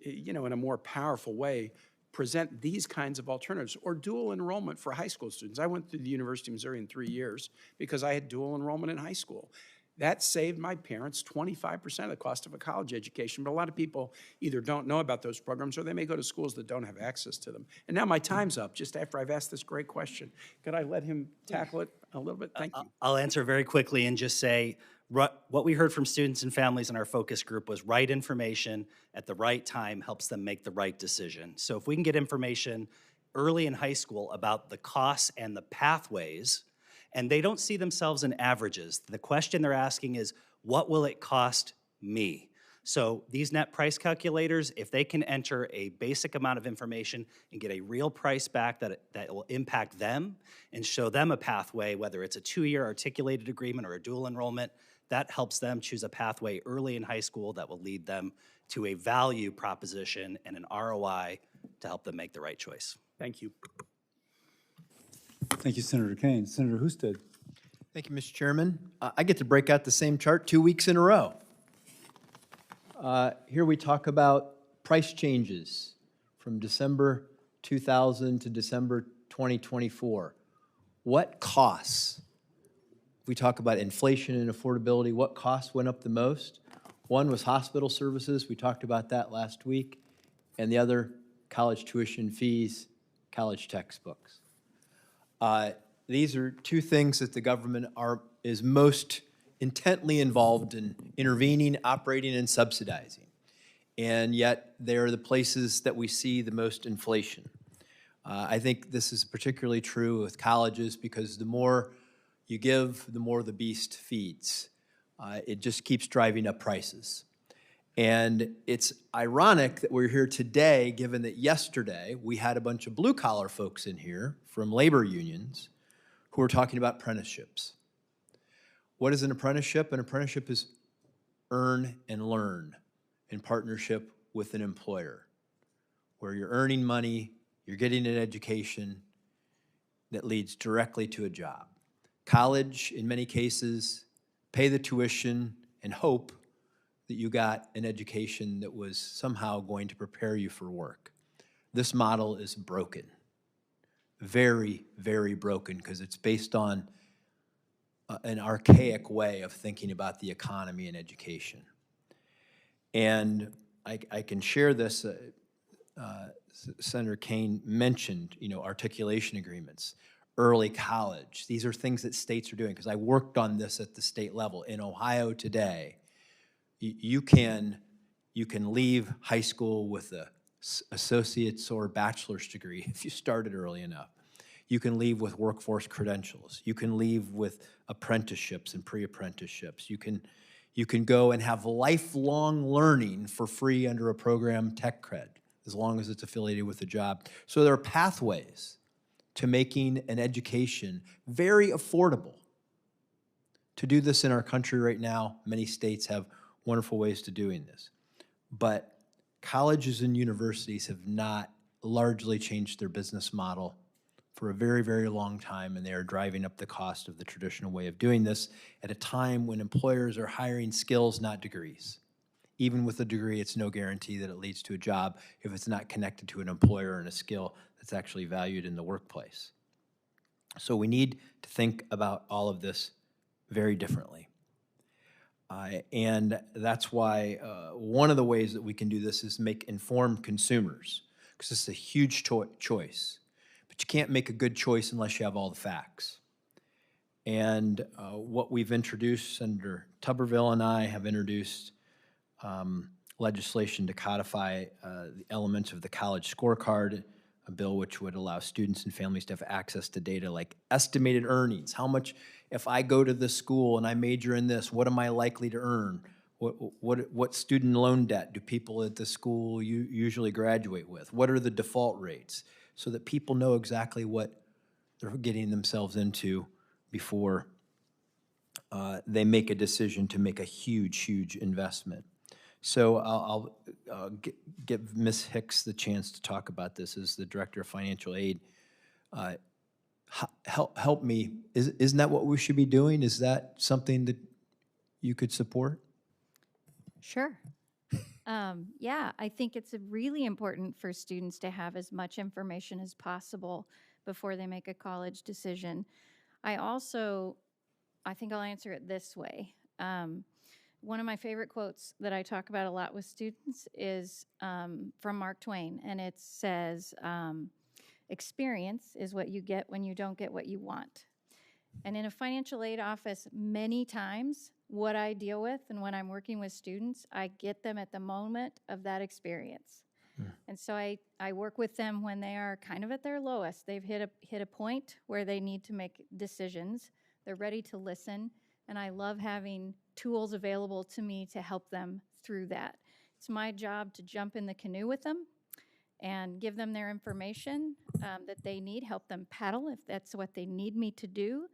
you know, in a more powerful way, present these kinds of alternatives, or dual enrollment for high school students? I went through the University of Missouri in 3 years because I had dual enrollment in high school. That saved my parents 25% of the cost of a college education, but a lot of people either don't know about those programs or they may go to schools that don't have access to them. And now my time's up, just after I've asked this great question. Could I let him tackle it a little bit? Thank you. I'll answer very quickly and just say, what we heard from students and families in our focus group was right information at the right time helps them make the right decision. So if we can get information early in high school about the costs and the pathways, and they don't see themselves in averages. The question they're asking is, what will it cost me? So these net price calculators, if they can enter a basic amount of information and get a real price back that will impact them and show them a pathway, whether it's a 2-year articulated agreement or a dual enrollment, That helps them choose a pathway early in high school that will lead them to a value proposition and an ROI to help them make the right choice. Thank you. Thank you, Senator Kane. Senator Husted. Thank you, Mr. Chairman. I get to break out the same chart 2 weeks in a row. Here we talk about price changes from December 2000 to December 2024. What costs? We talk about inflation and affordability. What costs went up the most? One was hospital services. We talked about that last week. And the other, college tuition fees, college textbooks. These are two things that the government is most intently involved in intervening, operating, and subsidizing. And yet, they are the places that we see the most inflation. I think this is particularly true with colleges because the more you give, the more the beast feeds. It just keeps driving up prices. And it's ironic that we're here today, given that yesterday we had a bunch of blue-collar folks in here from labor unions who are talking about apprenticeships. What is an apprenticeship? An apprenticeship is earn and learn in partnership with an employer, where you're earning money, you're getting an education that leads directly to a job. College, in many cases, pay the tuition and hope that you got an education that was somehow going to prepare you for work. This model is broken. Very, very broken, because it's based on an archaic way of thinking about the economy and education. And I can share this. Senator Kane mentioned, articulation agreements, early college. These are things that states are doing, because I worked on this at the state level. In Ohio today, you can leave high school with a associate's or bachelor's degree if you started early enough. You can leave with workforce credentials. You can leave with apprenticeships and pre-apprenticeships. You can go and have lifelong learning for free under a program, Tech Cred, as long as it's affiliated with a job. So there are pathways to making an education very affordable. To do this in our country right now, many states have wonderful ways to doing this. But colleges and universities have not largely changed their business model for a very, very long time, and they are driving up the cost of the traditional way of doing this at a time when employers are hiring skills, not degrees. Even with a degree, it's no guarantee that it leads to a job if it's not connected to an employer and a skill that's actually valued in the workplace. So we need to think about all of this very differently. And that's why one of the ways that we can do this is make informed consumers, because it's a huge choice. But you can't make a good choice unless you have all the facts. And what we've introduced, Senator Tuberville and I have introduced legislation to codify the elements of the college scorecard, a bill which would allow students and families to have access to data like estimated earnings. How much, if I go to this school and I major in this, what am I likely to earn? What student loan debt do people at the school usually graduate with? What are the default rates? So that people know exactly what they're getting themselves into before they make a decision to make a huge, huge investment. So I'll give Ms. Hicks the chance to talk about this as the Director of Financial Aid. Help me, isn't that what we should be doing? Is that something that you could support? Sure. Yeah, I think it's really important for students to have as much information as possible before they make a college decision. I think I'll answer it this way. One of my favorite quotes that I talk about a lot with students is from Mark Twain, and it says, experience is what you get when you don't get what you want. And in a financial aid office, many times, what I deal with and when I'm working with students, I get them at the moment of that experience. And so I work with them when they are kind of at their lowest. They've hit a point where they need to make decisions. They're ready to listen, and I love having tools available to me to help them through that. It's my job to jump in the canoe with them and give them their information that they need, help them paddle if that's what they need me to do,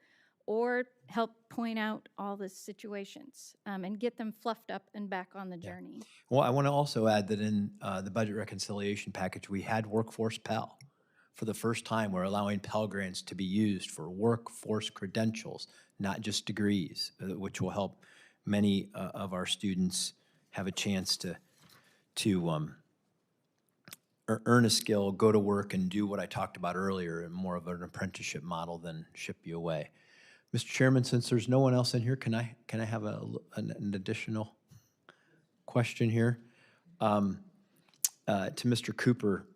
or help point out all the situations and get them fluffed up and back on the journey. Well, I want to also add that in the budget reconciliation package, we had workforce Pell. For the first time, we're allowing Pell grants to be used for workforce credentials, not just degrees, which will help many of our students have a chance to earn a skill, go to work, and do what I talked about earlier in more of an apprenticeship model than ship you away. Mr. Chairman, since there's no one else in here, can I have an additional question here? To Mr. Cooper,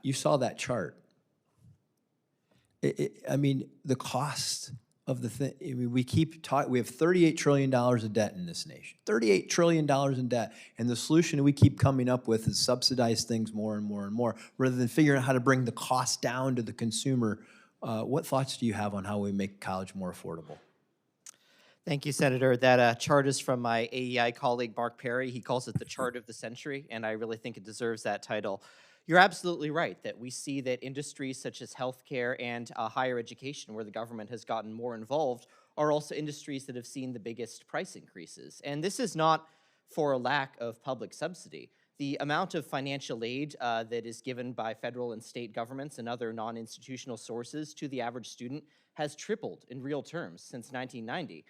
you saw that chart. I mean, the cost of the thing, I mean, we keep talking, we have $38 trillion of debt in this nation, $38 trillion in debt, and the solution we keep coming up with is subsidize things more and more and more, rather than figuring out how to bring the cost down to the consumer. What thoughts do you have on how we make college more affordable? Thank you, Senator. That chart is from my AEI colleague, Mark Perry. He calls it the chart of the century, and I really think it deserves that title. You're absolutely right that we see that industries such as healthcare and higher education, where the government has gotten more involved, are also industries that have seen the biggest price increases. And this is not for a lack of public subsidy. The amount of financial aid that is given by federal and state governments and other non-institutional sources to the average student has tripled in real terms since 1990.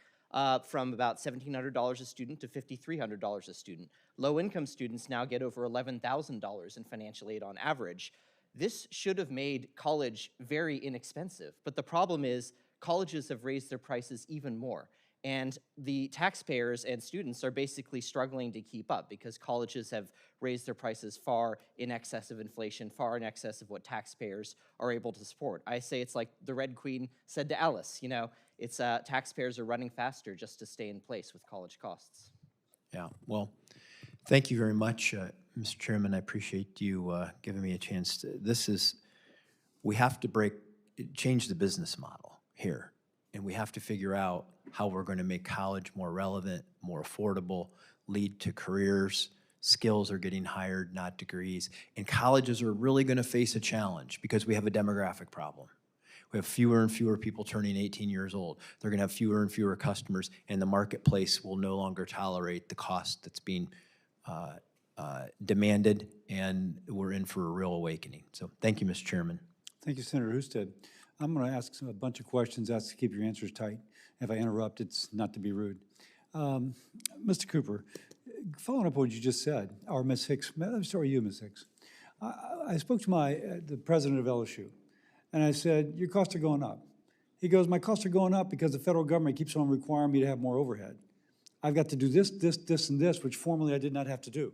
From about $1,700 a student to $5,300 a student. Low-income students now get over $11,000 in financial aid on average. This should have made college very inexpensive, but the problem is colleges have raised their prices even more, and the taxpayers and students are basically struggling to keep up because colleges have raised their prices far in excess of inflation, far in excess of what taxpayers are able to support. I say it's like the Red Queen said to Alice, you know, it's taxpayers are running faster just to stay in place with college costs. Yeah, well, thank you very much, Mr. Chairman. I appreciate you giving me a chance to, we have to change the business model here, and we have to figure out how we're going to make college more relevant, more affordable, lead to careers. Skills are getting hired, not degrees. And colleges are really going to face a challenge because we have a demographic problem. We have fewer and fewer people turning 18 years old. They're going to have fewer and fewer customers, and the marketplace will no longer tolerate the cost that's being demanded, and we're in for a real awakening. So thank you, Mr. Chairman. Thank you, Senator Husted. I'm going to ask a bunch of questions. Ask to keep your answers tight. If I interrupt, it's not to be rude. Mr. Cooper, following up on what you just said, or Ms. Hicks, I'm sorry, you, Ms. Hicks. I spoke to the president of LSU, and I said, your costs are going up. He goes, my costs are going up because the federal government keeps on requiring me to have more overhead. I've got to do this, and this, which formerly I did not have to do.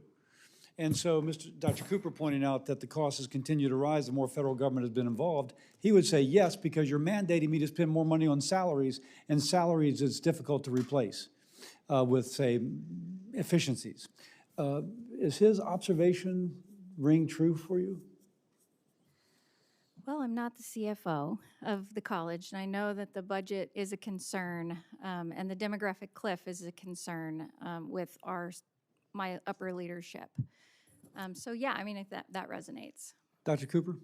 And so Dr. Cooper pointing out that the costs has continued to rise, the more federal government has been involved. He would say, yes, because you're mandating me to spend more money on salaries, and salaries is difficult to replace with, say, efficiencies. Is his observation ring true for you? Well, I'm not the CFO of the college, and I know that the budget is a concern, and the demographic cliff is a concern with my upper leadership. So yeah, I mean, that resonates. Dr. Cooper?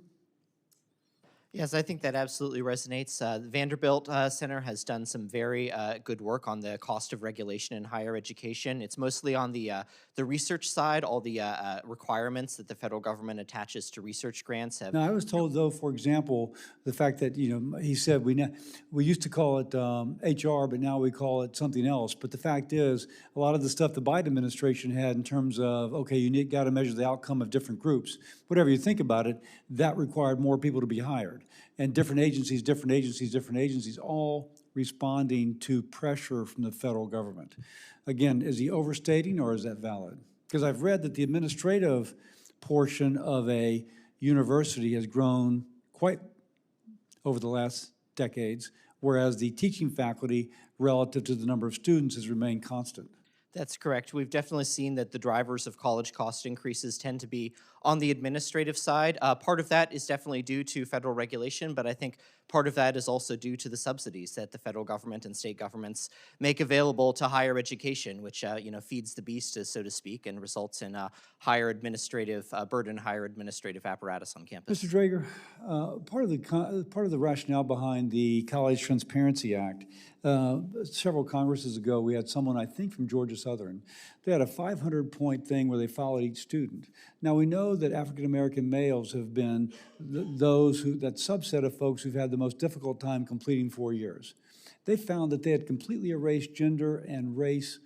Yes, I think that absolutely resonates. The Vanderbilt Center has done some very good work on the cost of regulation in higher education. It's mostly on the research side, all the requirements that the federal government attaches to research grants have. Now, I was told, though, for example, the fact that, he said we used to call it HR, but now we call it something else. But the fact is, a lot of the stuff the Biden administration had in terms of, okay, you got to measure the outcome of different groups. Whatever you think about it, that required more people to be hired. And different agencies, all responding to pressure from the federal government. Again, is he overstating or is that valid? Because I've read that the administrative portion of a university has grown quite over the last decades, whereas the teaching faculty relative to the number of students has remained constant. That's correct. We've definitely seen that the drivers of college cost increases tend to be on the administrative side. Part of that is definitely due to federal regulation, but I think part of that is also due to the subsidies that the federal government and state governments make available to higher education, which feeds the beast, so to speak, and results in higher administrative burden, higher administrative apparatus on campus. Mr. Draeger, part of the rationale behind the College Transparency Act, several Congresses ago, we had someone, I think from Georgia Southern. They had a 500-point thing where they followed each student. Now, we know that African-American males have been that subset of folks who've had the most difficult time completing 4 years. They found that they had completely erased gender and race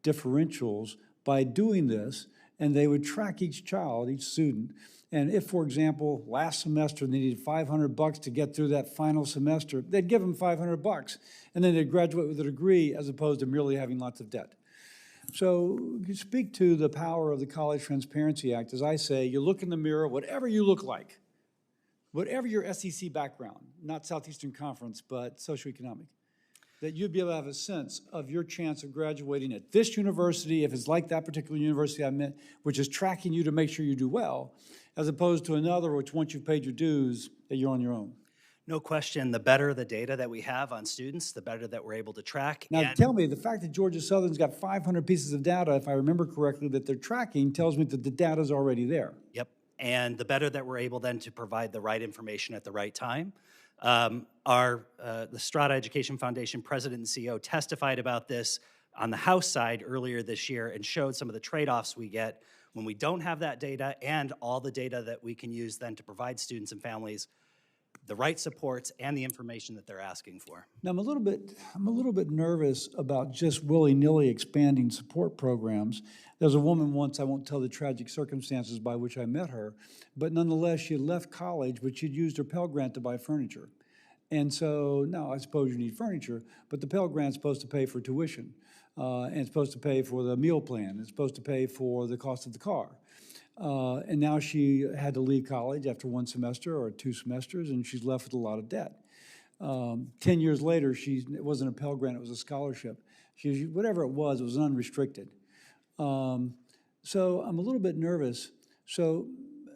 differentials by doing this, and they would track each child, each student. And if, for example, last semester they needed $500 to get through that final semester, they'd give them $500, and then they'd graduate with a degree as opposed to merely having lots of debt. So you speak to the power of the College Transparency Act. As I say, you look in the mirror, whatever you look like, whatever your SEC background, not Southeastern Conference, but socioeconomic, that you'd be able to have a sense of your chance of graduating at this university, if it's like that particular university I meant, which is tracking you to make sure you do well, as opposed to another which, once you've paid your dues, that you're on your own. No question, the better the data that we have on students, the better that we're able to track. Now, tell me, the fact that Georgia Southern's got 500 pieces of data, if I remember correctly, that they're tracking, tells me that the data's already there. Yep, and the better that we're able then to provide the right information at the right time. The Strada Education Foundation president and CEO testified about this on the House side earlier this year and showed some of the trade-offs we get when we don't have that data and all the data that we can use then to provide students and families the right supports and the information that they're asking for. Now, I'm a little bit nervous about just willy-nilly expanding support programs. There's a woman once, I won't tell the tragic circumstances by which I met her, but nonetheless, she had left college, but she'd used her Pell Grant to buy furniture. And so, now I suppose you need furniture, but the Pell Grant's supposed to pay for tuition, and it's supposed to pay for the meal plan, it's supposed to pay for the cost of the car. And now she had to leave college after 1 semester or 2 semesters, and she's left with a lot of debt. 10 years later, it wasn't a Pell Grant, it was a scholarship. Whatever it was unrestricted. So I'm a little bit nervous. So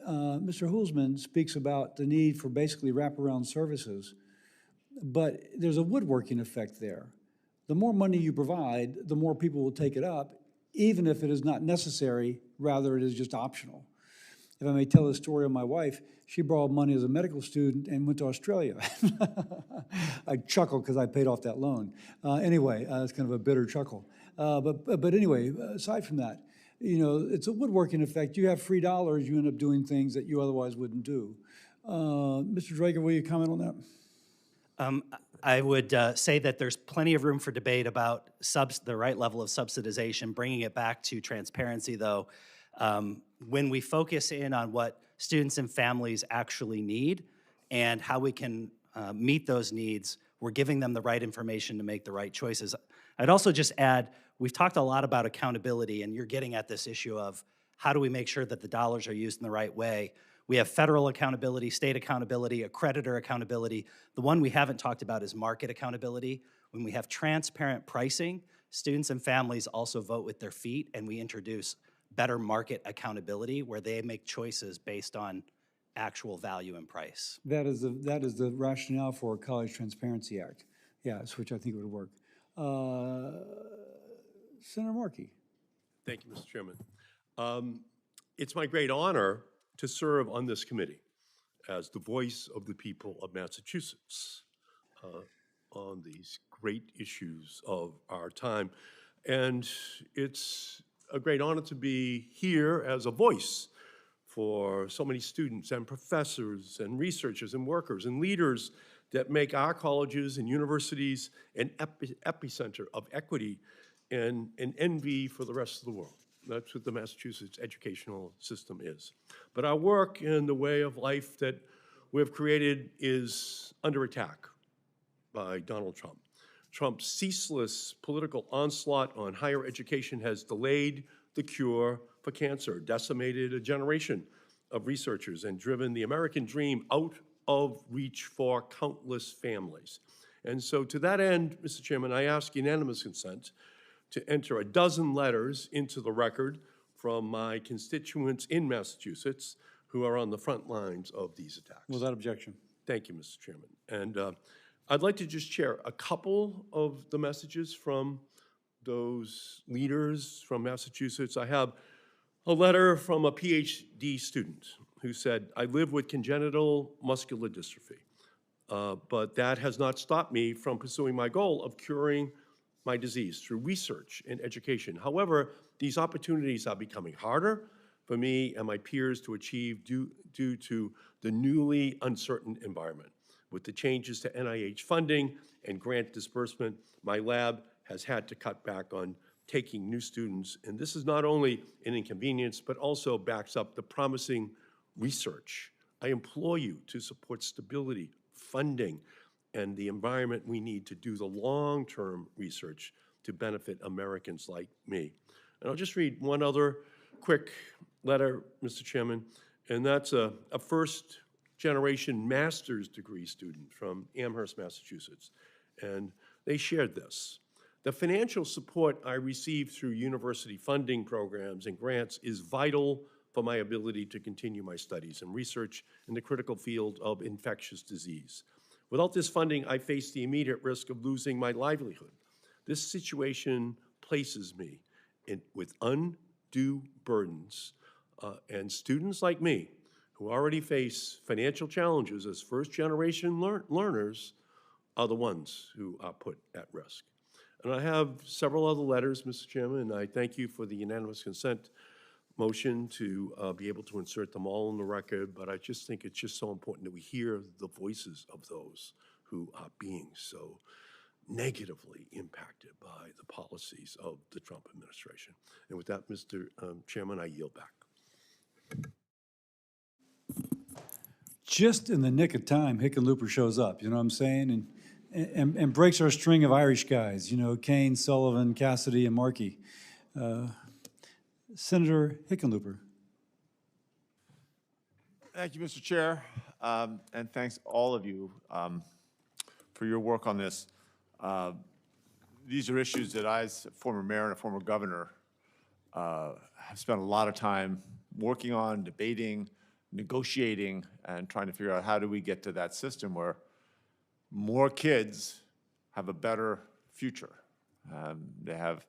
Mr. Huelsman speaks about the need for basically wraparound services, but there's a woodworking effect there. The more money you provide, the more people will take it up, even if it is not necessary, rather it is just optional. If I may tell the story of my wife, she borrowed money as a medical student and went to Australia. I chuckle because I paid off that loan. Anyway, it's kind of a bitter chuckle. But anyway, aside from that, it's a woodworking effect. You have free dollars, you end up doing things that you otherwise wouldn't do. Mr. Draeger, will you comment on that? I would say that there's plenty of room for debate about the right level of subsidization. Bringing it back to transparency, though, when we focus in on what students and families actually need and how we can meet those needs, we're giving them the right information to make the right choices. I'd also just add, we've talked a lot about accountability, and you're getting at this issue of how do we make sure that the dollars are used in the right way. We have federal accountability, state accountability, accreditor accountability. The one we haven't talked about is market accountability. When we have transparent pricing, students and families also vote with their feet, and we introduce better market accountability where they make choices based on actual value and price. That is the rationale for a College Transparency Act. Yes, which I think would work. Senator Markey. Thank you, Mr. Chairman. It's my great honor to serve on this committee as the voice of the people of Massachusetts on these great issues of our time. And it's a great honor to be here as a voice for so many students and professors and researchers and workers and leaders that make our colleges and universities an epicenter of equity and an envy for the rest of the world. That's what the Massachusetts educational system is. But our work and the way of life that we've created is under attack by Donald Trump. Trump's ceaseless political onslaught on higher education has delayed the cure for cancer, decimated a generation of researchers, and driven the American dream out of reach for countless families. And so to that end, Mr. Chairman, I ask unanimous consent to enter a dozen letters into the record from my constituents in Massachusetts who are on the front lines of these attacks. Without objection. Thank you, Mr. Chairman. And I'd like to just share a couple of the messages from those leaders from Massachusetts. I have a letter from a Ph.D. student who said, I live with congenital muscular dystrophy, but that has not stopped me from pursuing my goal of curing my disease through research and education. However, these opportunities are becoming harder for me and my peers to achieve due to the newly uncertain environment. With the changes to NIH funding and grant disbursement, my lab has had to cut back on taking new students, and this is not only an inconvenience, but also backs up the promising research. I implore you to support stability, funding, and the environment we need to do the long-term research to benefit Americans like me. And I'll just read one other quick letter, Mr. Chairman, and that's a first-generation master's degree student from Amherst, Massachusetts. And they shared this. The financial support I receive through university funding programs and grants is vital for my ability to continue my studies and research in the critical field of infectious disease. Without this funding, I face the immediate risk of losing my livelihood. This situation places me with undue burdens, and students like me who already face financial challenges as first-generation learners are the ones who are put at risk. And I have several other letters, Mr. Chairman, and I thank you for the unanimous consent motion to be able to insert them all in the record, but I just think it's just so important that we hear the voices of those who are being so negatively impacted by the policies of the Trump administration. And with that, Mr. Chairman, I yield back. Just in the nick of time, Hickenlooper shows up, you know what I'm saying? And breaks our string of Irish guys, you know, Kane, Sullivan, Cassidy, and Markey. Senator Hickenlooper. Thank you, Mr. Chair, and thanks all of you for your work on this. These are issues that I, as a former mayor and a former governor, have spent a lot of time working on, debating, negotiating, and trying to figure out how do we get to that system where more kids have a better future. They have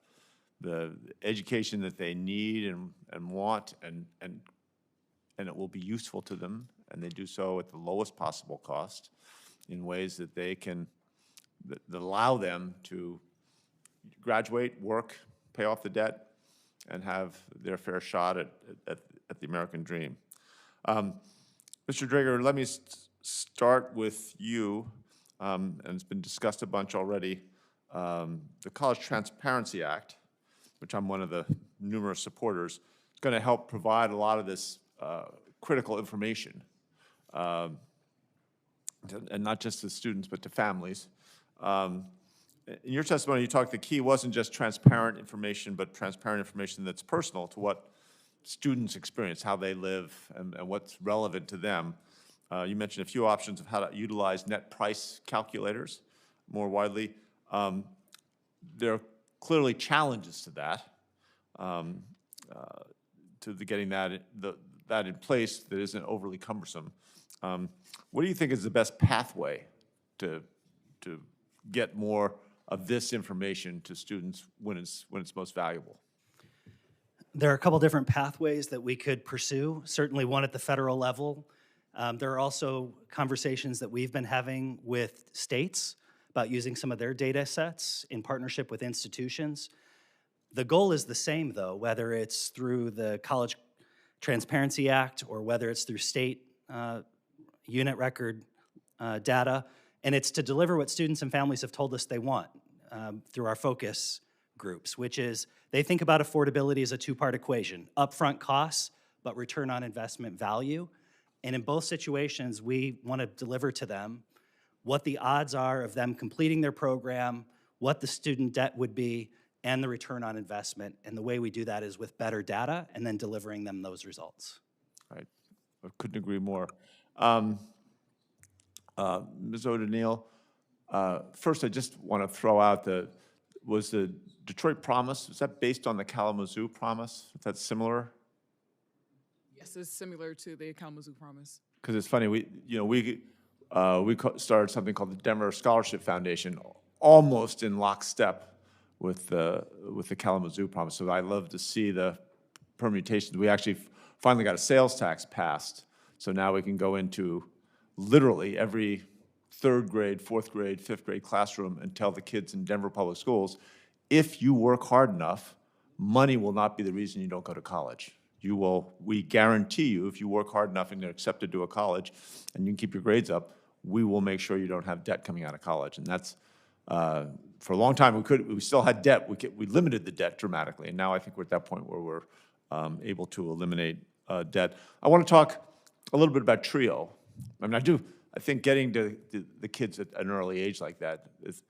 the education that they need and want, and it will be useful to them, and they do so at the lowest possible cost in ways that they can, that allow them to graduate, work, pay off the debt, and have their fair shot at the American dream. Mr. Draeger, let me start with you, and it's been discussed a bunch already. The College Transparency Act, which I'm one of the numerous supporters, is going to help provide a lot of this critical information, and not just to students, but to families. In your testimony, you talked the key wasn't just transparent information, but transparent information that's personal to what students experience, how they live, and what's relevant to them. You mentioned a few options of how to utilize net price calculators more widely. There are clearly challenges to that, getting that in place that isn't overly cumbersome. What do you think is the best pathway to get more of this information to students when it's most valuable? There are a couple different pathways that we could pursue, certainly one at the federal level. There are also conversations that we've been having with states about using some of their data sets in partnership with institutions. The goal is the same, though, whether it's through the College Transparency Act or whether it's through state unit record data, and it's to deliver what students and families have told us they want through our focus groups, which is they think about affordability as a two-part equation, upfront costs, but return on investment value. And in both situations, we want to deliver to them what the odds are of them completing their program, what the student debt would be, and the return on investment. And the way we do that is with better data and then delivering them those results. Right, I couldn't agree more. Ms. Odeneal, first I just want to throw out was the Detroit Promise, is that based on the Kalamazoo Promise? Is that similar? Yes, it's similar to the Kalamazoo Promise. Because it's funny, we started something called the Denver Scholarship Foundation, almost in lockstep with the Kalamazoo Promise. So I love to see the permutations. We actually finally got a sales tax passed, so now we can go into literally every third grade, fourth grade, fifth grade classroom and tell the kids in Denver public schools, if you work hard enough, money will not be the reason you don't go to college. We guarantee you, if you work hard enough and you're accepted to a college and you can keep your grades up, we will make sure you don't have debt coming out of college. And that's, for a long time, we still had debt. We limited the debt dramatically. And now I think we're at that point where we're able to eliminate debt. I want to talk a little bit about TRIO. I mean, I think getting to the kids at an early age like that is,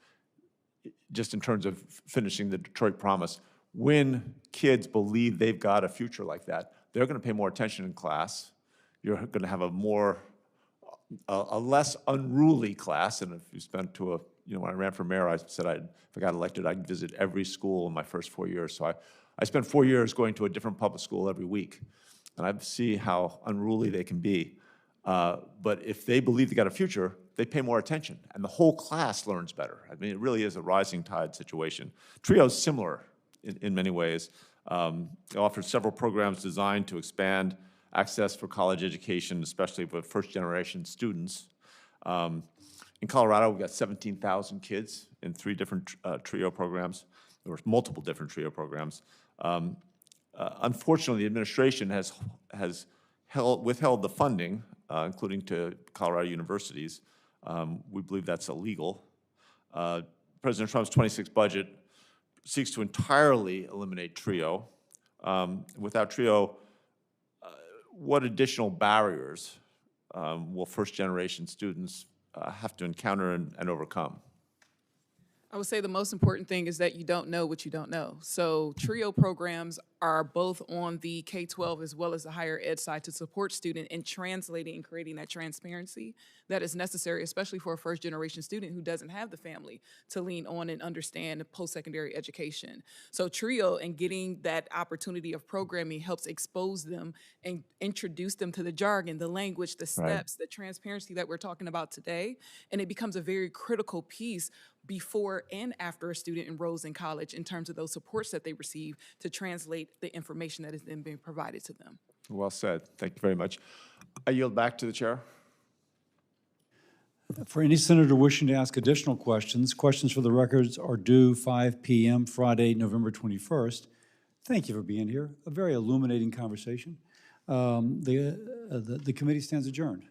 just in terms of finishing the Detroit Promise, when kids believe they've got a future like that, they're going to pay more attention in class. You're going to have a less unruly class. And if you spent when I ran for mayor, I said if I got elected, I'd visit every school in my first 4 years. So I spent 4 years going to a different public school every week. And I see how unruly they can be. But if they believe they got a future, they pay more attention. And the whole class learns better. I mean, it really is a rising tide situation. TRIO is similar in many ways. It offers several programs designed to expand access for college education, especially for first-generation students. In Colorado, we've got 17,000 kids in 3 different TRIO programs. There were multiple different TRIO programs. Unfortunately, the administration has withheld the funding, including to Colorado universities. We believe that's illegal. President Trump's 26 budget seeks to entirely eliminate TRIO. Without TRIO, what additional barriers will first-generation students have to encounter and overcome? I would say the most important thing is that you don't know what you don't know. So TRIO programs are both on the K-12 as well as the higher ed side to support student in translating and creating that transparency that is necessary, especially for a first-generation student who doesn't have the family to lean on and understand post-secondary education. So TRIO and getting that opportunity of programming helps expose them and introduce them to the jargon, the language, the steps, the transparency that we're talking about today, and it becomes a very critical piece before and after a student enrolls in college in terms of those supports that they receive to translate the information that is then being provided to them. Well said. Thank you very much. I yield back to the chair. For any senator wishing to ask additional questions, questions for the records are due 5 p.m. Friday, November 21st. Thank you for being here. A very illuminating conversation. The committee stands adjourned.